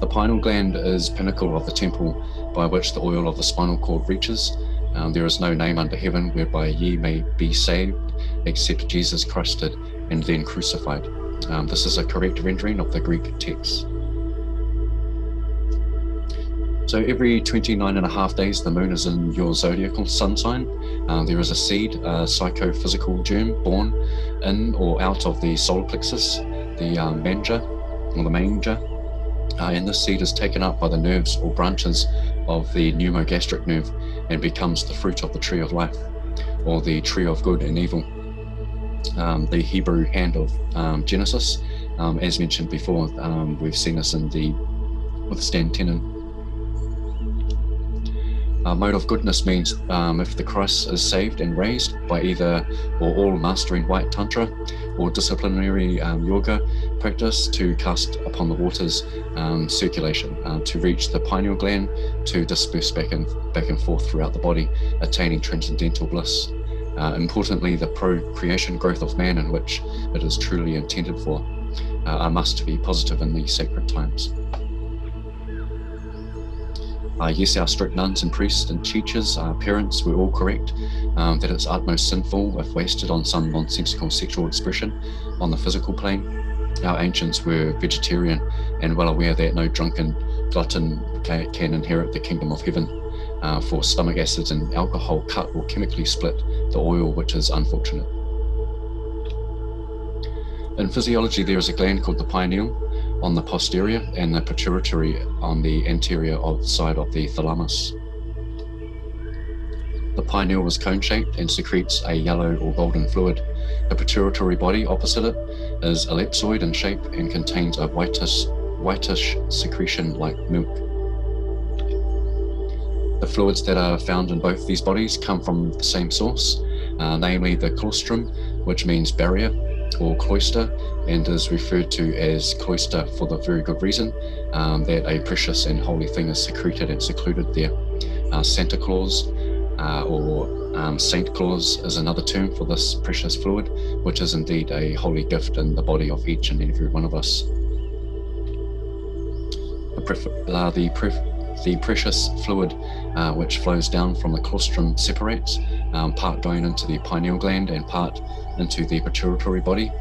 The pineal gland is pinnacle of the temple by which the oil of the spinal cord reaches. There is no name under heaven whereby ye may be saved except Jesus Christ did and then crucified. This is a correct rendering of the Greek text. So every 29.5 days, the moon is in your zodiacal sun sign. There is a seed, a psychophysical germ born in or out of the solar plexus, the manger, and this seed is taken up by the nerves or branches of the pneumogastric nerve and becomes the fruit of the tree of life, or the tree of good and evil. The Hebrew hand of Genesis, as mentioned before, we've seen this in the withstand tenon. Mode of goodness means if the Christ is saved and raised by either or all mastering white tantra or disciplinary yoga practice to cast upon the waters circulation to reach the pineal gland to disperse back and forth throughout the body, attaining transcendental bliss. Importantly, the procreation growth of man in which it is truly intended for are must be positive in these sacred times. Yes, our strict nuns and priests and teachers, parents were all correct that it's utmost sinful if wasted on some nonsensical sexual expression on the physical plane. Our ancients were vegetarian and well aware that no drunken glutton can inherit the kingdom of heaven, for stomach acids and alcohol cut or chemically split the oil, which is unfortunate. In physiology, there is a gland called the pineal on the posterior and the pituitary on the anterior side of the thalamus. The pineal is cone-shaped and secretes a yellow or golden fluid. The pituitary body opposite it is ellipsoid in shape and contains a whitish secretion like milk. The fluids that are found in both these bodies come from the same source, namely the claustrum, which means barrier or cloister, and is referred to as cloister for the very good reason that a precious and holy thing is secreted and secluded there. Santa Claus or Saint Claus is another term for this precious fluid, which is indeed a holy gift in the body of each and every one of us. The precious fluid which flows down from the claustrum separates, part going into the pineal gland and part into the pituitary body.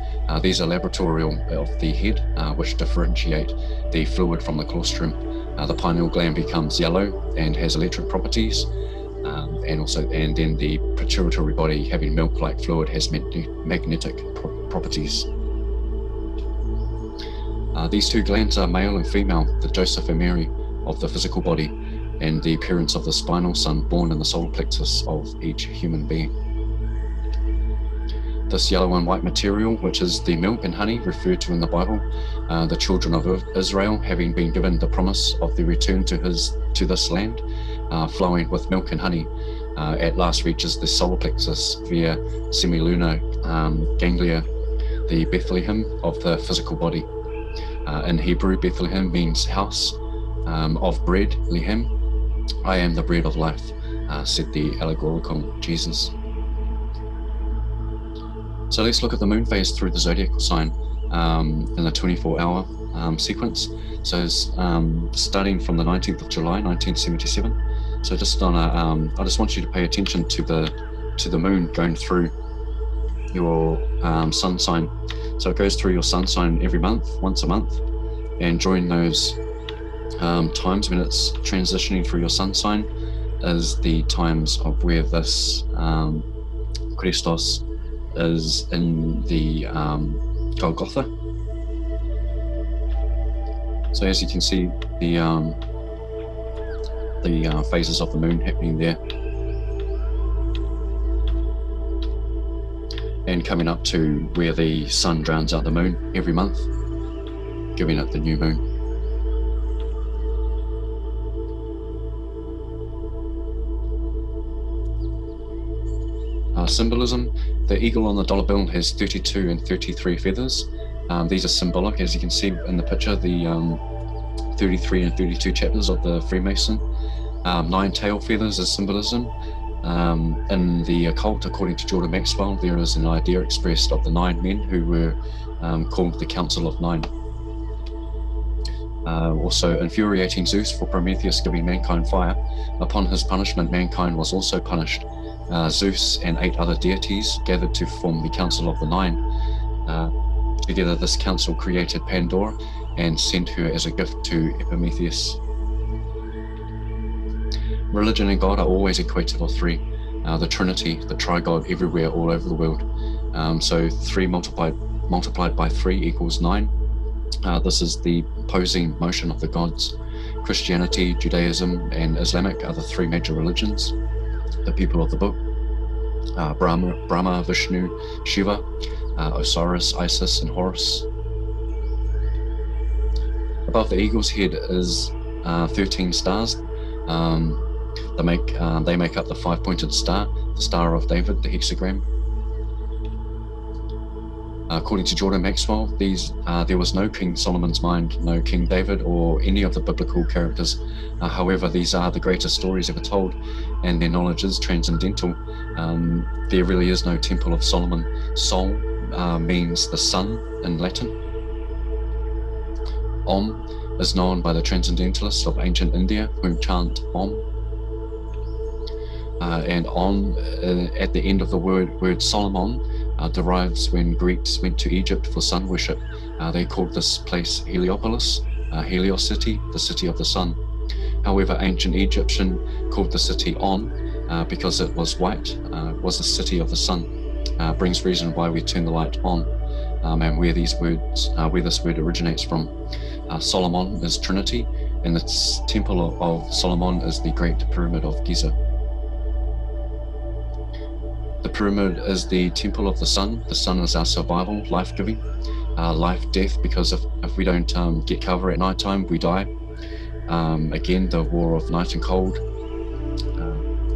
These are laboratorial of the head, which differentiate the fluid from the claustrum. The pineal gland becomes yellow and has electric properties, and then the pituitary body, having milk-like fluid, has magnetic properties. These two glands are male and female, the Joseph and Mary of the physical body, and the appearance of the spinal son born in the solar plexus of each human being. This yellow and white material, which is the milk and honey referred to in the Bible, the children of Israel, having been given the promise of the return to this land, flowing with milk and honey, at last reaches the solar plexus via semilunar ganglia, the Bethlehem of the physical body. In Hebrew, Bethlehem means house of bread, lehem, I am the bread of life, said the allegorical Jesus. So let's look at the moon phase through the zodiacal sign in the 24-hour sequence. So starting from the 19th of July, 1977. So just on I just want you to pay attention to the moon going through your sun sign. So it goes through your sun sign every month, once a month, and during those times when it's transitioning through your sun sign is the times of where this Christos is in the Golgotha. So as you can see, the phases of the moon happening there, and coming up to where the sun drowns out the moon every month, giving it the new moon. Symbolism: the eagle on the dollar bill has 32 and 33 feathers. These are symbolic, as you can see in the picture, the 33 and 32 chapters of the Freemason. 9 tail feathers is symbolism. In the occult, according to Jordan Maxwell, there is an idea expressed of the 9 men who were called the Council of 9. Also, infuriating Zeus for Prometheus giving mankind fire. Upon his punishment, mankind was also punished. Zeus and 8 other deities gathered to form the Council of the 9. Together, this council created Pandora and sent her as a gift to Epimetheus. Religion and God are always equated with 3. The Trinity, the Tri-God, everywhere, all over the world. So 3 multiplied by 3 equals 9. This is the opposing motion of the gods. Christianity, Judaism, and Islamic are the 3 major religions. The people of the book: Brahma, Vishnu, Shiva, Osiris, Isis, and Horus. Above the eagle's head is 13 stars. They make up the 5-pointed star, the Star of David, the hexagram. According to Jordan Maxwell, there was no King Solomon's mind, no King David, or any of the biblical characters. However, these are the greatest stories ever told, and their knowledge is transcendental. There really is no Temple of Solomon. Sol means the sun in Latin. Om is known by the transcendentalists of ancient India, who chant Om. And on at the end of the word Solomon derives when Greeks went to Egypt for sun worship. They called this place Heliopolis, Helios city, the city of the sun. However, ancient Egyptian called the city On because it was white, was the city of the sun. Brings reason why we turn the light on, and where this word originates from. Solomon is Trinity, and the Temple of Solomon is the Great Pyramid of Giza. The pyramid is the temple of the sun. The sun is our survival, life-giving, life, death, because if we don't get cover at night time, we die. Again, the war of night and cold,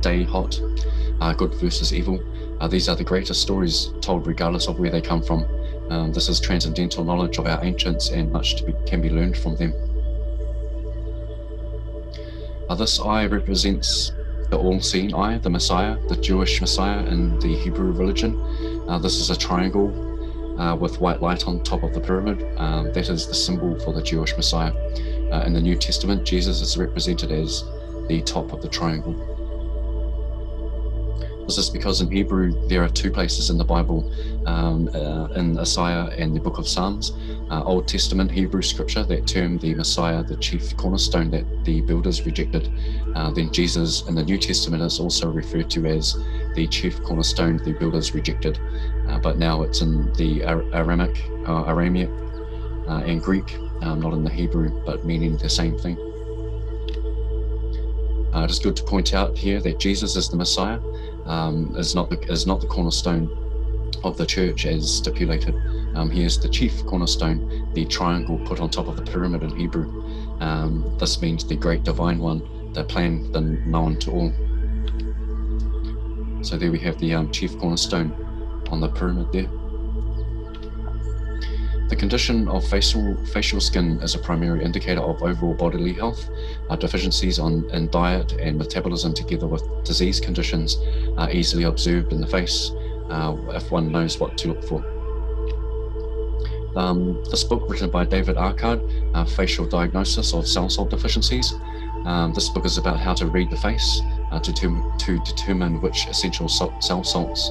day hot, good versus evil. These are the greatest stories told regardless of where they come from. This is transcendental knowledge of our ancients, and much can be learned from them. This eye represents the all-seeing eye, the Messiah, the Jewish Messiah in the Hebrew religion. This is a triangle with white light on top of the pyramid. That is the symbol for the Jewish Messiah. In the New Testament, Jesus is represented as the top of the triangle. This is because in Hebrew there are 2 places in the Bible, in Isaiah and the book of Psalms, Old Testament Hebrew scripture that term the Messiah the chief cornerstone that the builders rejected. Then Jesus in the New Testament is also referred to as the chief cornerstone the builders rejected, but now it's in the Aramaic, and Greek, not in the Hebrew, but meaning the same thing. It is good to point out here that Jesus is the Messiah, is not the cornerstone of the church as stipulated. He is the chief cornerstone, the triangle put on top of the pyramid in Hebrew. This means the great divine one, the planned, the known to all. So there we have the chief cornerstone on the pyramid there. The condition of facial skin is a primary indicator of overall bodily health. Deficiencies in diet and metabolism, together with disease conditions, are easily observed in the face if one knows what to look for. This book, written by David Arkard, Facial Diagnosis of Cell Salt Deficiencies. This book is about how to read the face to determine which essential cell salts.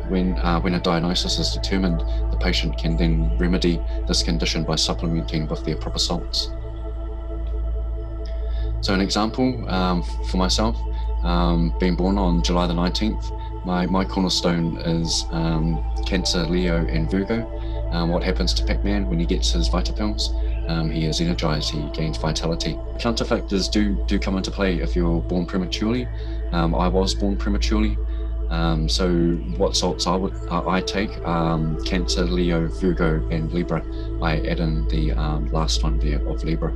When a diagnosis is determined, the patient can then remedy this condition by supplementing with their proper salts. So an example for myself, being born on July the 19th, my cornerstone is Cancer, Leo, and Virgo. What happens to Pac-Man when he gets his Vita pills? He is energized, he gains vitality. Counterfactors do come into play if you're born prematurely. I was born prematurely. So what salts I take, Cancer, Leo, Virgo, and Libra. I add in the last one there of Libra.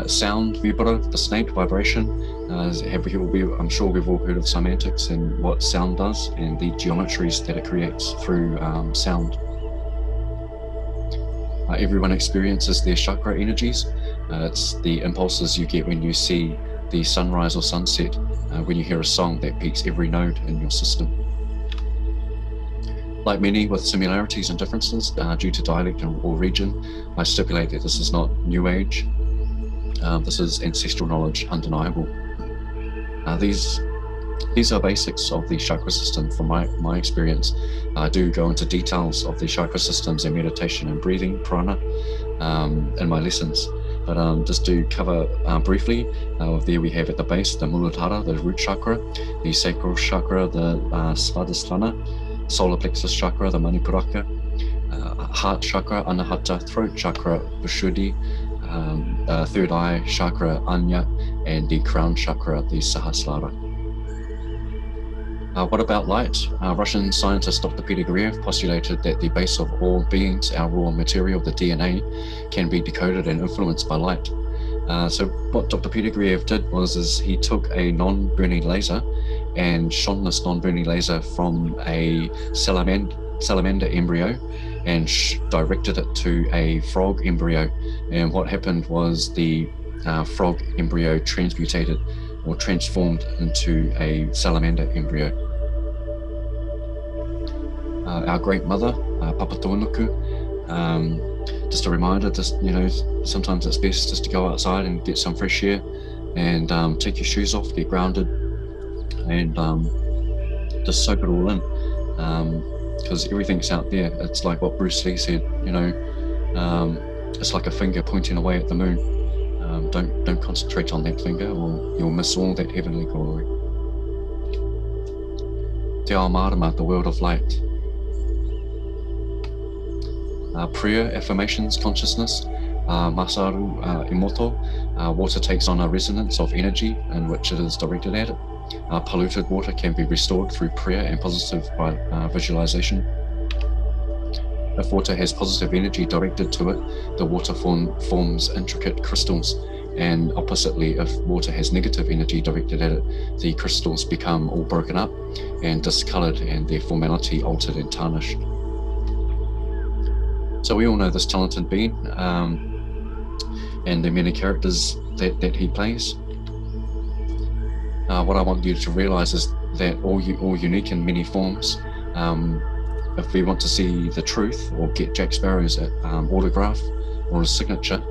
Sound, vibra, the snake, vibration. I'm sure we've all heard of semantics and what sound does and the geometries that it creates through sound. Everyone experiences their chakra energies. It's the impulses you get when you see the sunrise or sunset, when you hear a song that peaks every node in your system. Like many with similarities and differences due to dialect or region, I stipulate that this is not New Age. This is ancestral knowledge, undeniable. These are basics of the chakra system from my experience. I do go into details of the chakra systems and meditation and breathing, prana, in my lessons. But just to cover briefly, there we have at the base the Muladhara, the root chakra, the sacral chakra, the Svadhisthana, solar plexus chakra, the Manipuraka, heart chakra, Anahata, throat chakra, Vishuddhi, third eye chakra, Anya, and the crown chakra, the Sahasrara. What about light? Russian scientist Dr. Peter Gurev postulated that the base of all beings, our raw material, the DNA, can be decoded and influenced by light. So what Dr. Peter Gurev did was he took a non-burning laser and shone this non-burning laser from a salamander embryo and directed it to a frog embryo. And what happened was the frog embryo transmutated or transformed into a salamander embryo. Our great mother, Papatonuku, just a reminder, sometimes it's best just to go outside and get some fresh air and take your shoes off, get grounded, and just soak it all in, because everything's out there. It's like what Bruce Lee said, it's like a finger pointing away at the moon. Don't concentrate on that finger or you'll miss all that heavenly glory. Te ao marama, the world of light. Prayer, affirmations, consciousness, Masaru Emoto, water takes on a resonance of energy in which it is directed at it. Polluted water can be restored through prayer and positive visualization. If water has positive energy directed to it, the water forms intricate crystals, and oppositely, if water has negative energy directed at it, the crystals become all broken up and discolored and their formality altered and tarnished. So we all know this talented being and the many characters that he plays. What I want you to realize is that all unique in many forms. If we want to see the truth or get Jack Sparrow's autograph or his signature,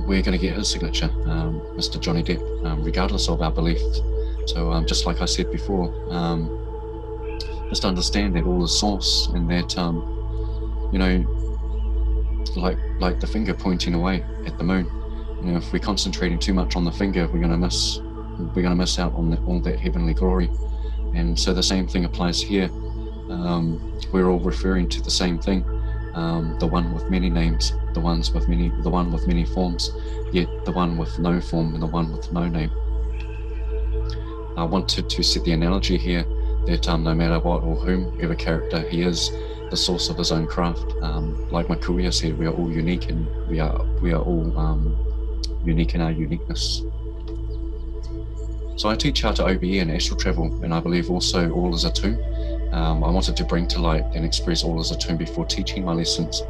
we're going to get his signature, Mr. Johnny Depp, regardless of our belief. So just like I said before, just understand that all is source, and that like the finger pointing away at the moon. If we're concentrating too much on the finger, we're going to miss out on all that heavenly glory. And so the same thing applies here. We're all referring to the same thing, the one with many names, the one with many forms, yet the one with no form and the one with no name. I wanted to set the analogy here that no matter what or whomever character he is, the source of his own craft. Like Makuya said, we are all unique, and we are all unique in our uniqueness. So I teach how to OBE and astral travel, and I believe also all is a tomb. I wanted to bring to light and express all as a term before teaching my lessons.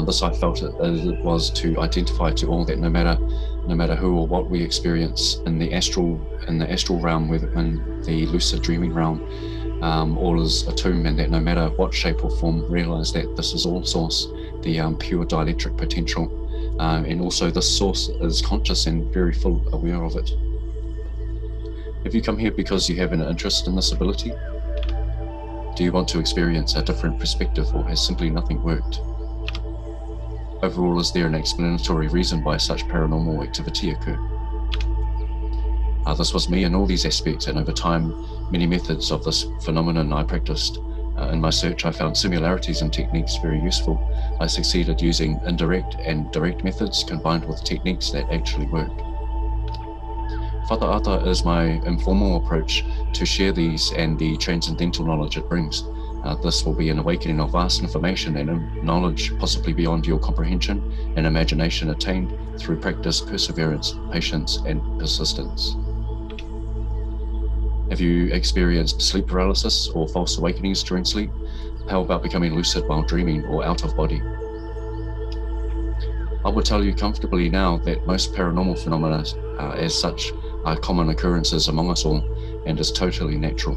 This I felt it was to identify to all that no matter who or what we experience in the astral realm, whether in the lucid dreaming realm, all is a tomb, and that no matter what shape or form, realize that this is all source, the pure dielectric potential, and also this source is conscious and very full aware of it. Have you come here because you have an interest in this ability? Do you want to experience a different perspective, or has simply nothing worked? Overall, is there an explanatory reason why such paranormal activity occur? This was me in all these aspects, and over time, many methods of this phenomenon I practiced. In my search, I found similarities and techniques very useful. I succeeded using indirect and direct methods combined with techniques that actually work. Whata-Ata is my informal approach to share these and the transcendental knowledge it brings. This will be an awakening of vast information and knowledge possibly beyond your comprehension and imagination attained through practice, perseverance, patience, and persistence. Have you experienced sleep paralysis or false awakenings during sleep? How about becoming lucid while dreaming or out of body? I will tell you comfortably now that most paranormal phenomena as such are common occurrences among us all and is totally natural.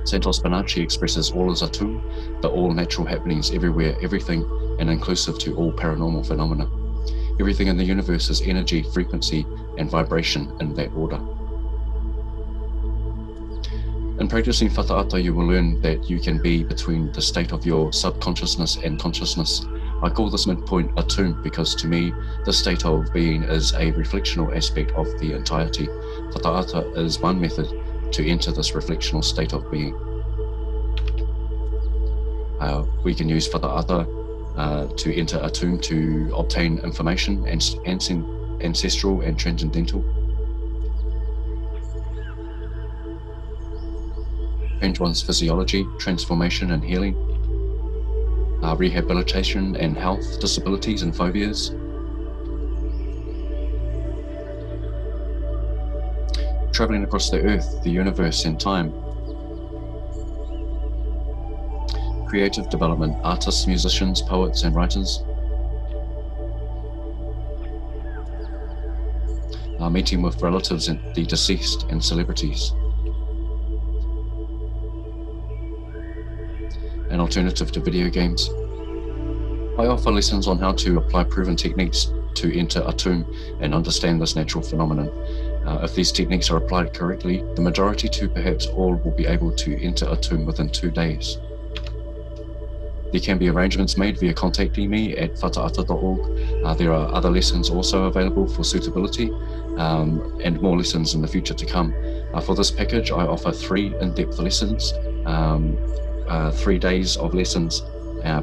Santos Bonacci expresses all as a tomb, the all natural happenings everywhere, everything, and inclusive to all paranormal phenomena. Everything in the universe is energy, frequency, and vibration in that order. In practicing Whata-Ata, you will learn that you can be between the state of your subconsciousness and consciousness. I call this midpoint a tomb because to me, this state of being is a reflectional aspect of the entirety. Whata-Ata is one method to enter this reflectional state of being. We can use Whata-Ata to enter a tomb to obtain information and ancestral and transcendental. Change one's physiology, transformation and healing, rehabilitation and health, disabilities and phobias, traveling across the earth, the universe and time, creative development, artists, musicians, poets and writers, meeting with relatives and the deceased and celebrities, an alternative to video games. I offer lessons on how to apply proven techniques to enter a tomb and understand this natural phenomenon. If these techniques are applied correctly, the majority to perhaps all will be able to enter a tomb within 2 days. There can be arrangements made via contacting me at whataata.org. There are other lessons also available for suitability and more lessons in the future to come. For this package, I offer 3 in-depth lessons, 3 days of lessons,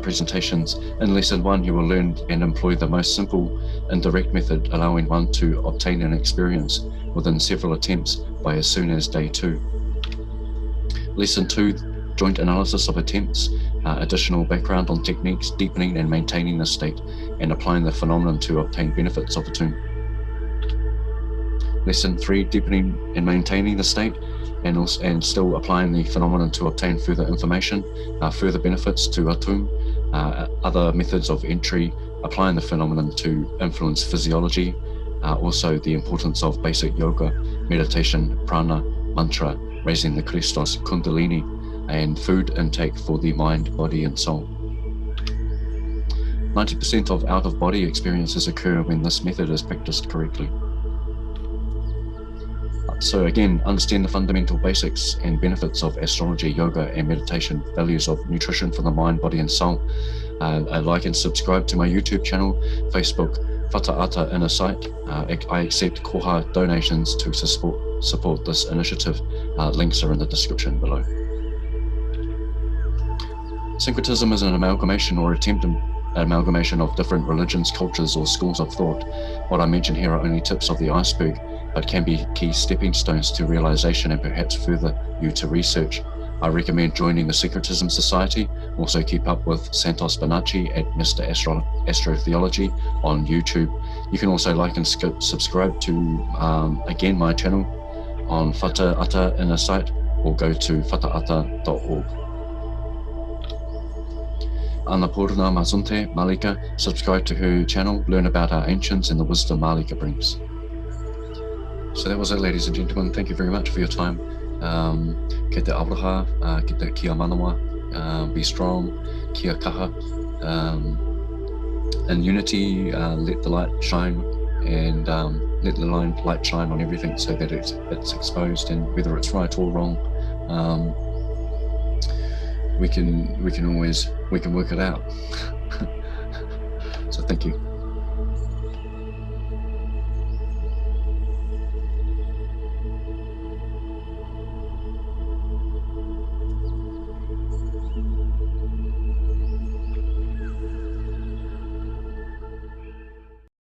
presentations. In lesson 1, you will learn and employ the most simple indirect method, allowing one to obtain an experience within several attempts by as soon as day 2. Lesson 2, joint analysis of attempts, additional background on techniques, deepening and maintaining the state, and applying the phenomenon to obtain benefits of the tomb. Lesson 3, deepening and maintaining the state, and still applying the phenomenon to obtain further information, further benefits to a tomb, other methods of entry, applying the phenomenon to influence physiology, also the importance of basic yoga, meditation, prana, mantra, raising the Christos, kundalini, and food intake for the mind, body, and soul. 90% of out-of-body experiences occur when this method is practiced correctly. So again, understand the fundamental basics and benefits of astrology, yoga, and meditation, values of nutrition for the mind, body, and soul. Like and subscribe to my YouTube channel, Facebook, Whata-Ata Innersight. I accept koha donations to support this initiative. Links are in the description below. Syncretism is an amalgamation or amalgamation of different religions, cultures, or schools of thought. What I mention here are only tips of the iceberg, but can be key stepping stones to realization and perhaps further you to research. I recommend joining the Syncretism Society. Also keep up with Santos Bonacci at Mr. Astrotheology on YouTube. You can also like and subscribe to, again, my channel on Whata-Ata Innersight or go to whata-ata.org. Annapurna Mazunte Malika, subscribe to her channel, learn about our ancients and the wisdom Malika brings. So that was it, ladies and gentlemen. Thank you very much for your time. Ke te auraha, ke te kia manawa, be strong, kia kaha. In unity, let the light shine, and let the light shine on everything so that it's exposed, and whether it's right or wrong, we can work it out. So thank you.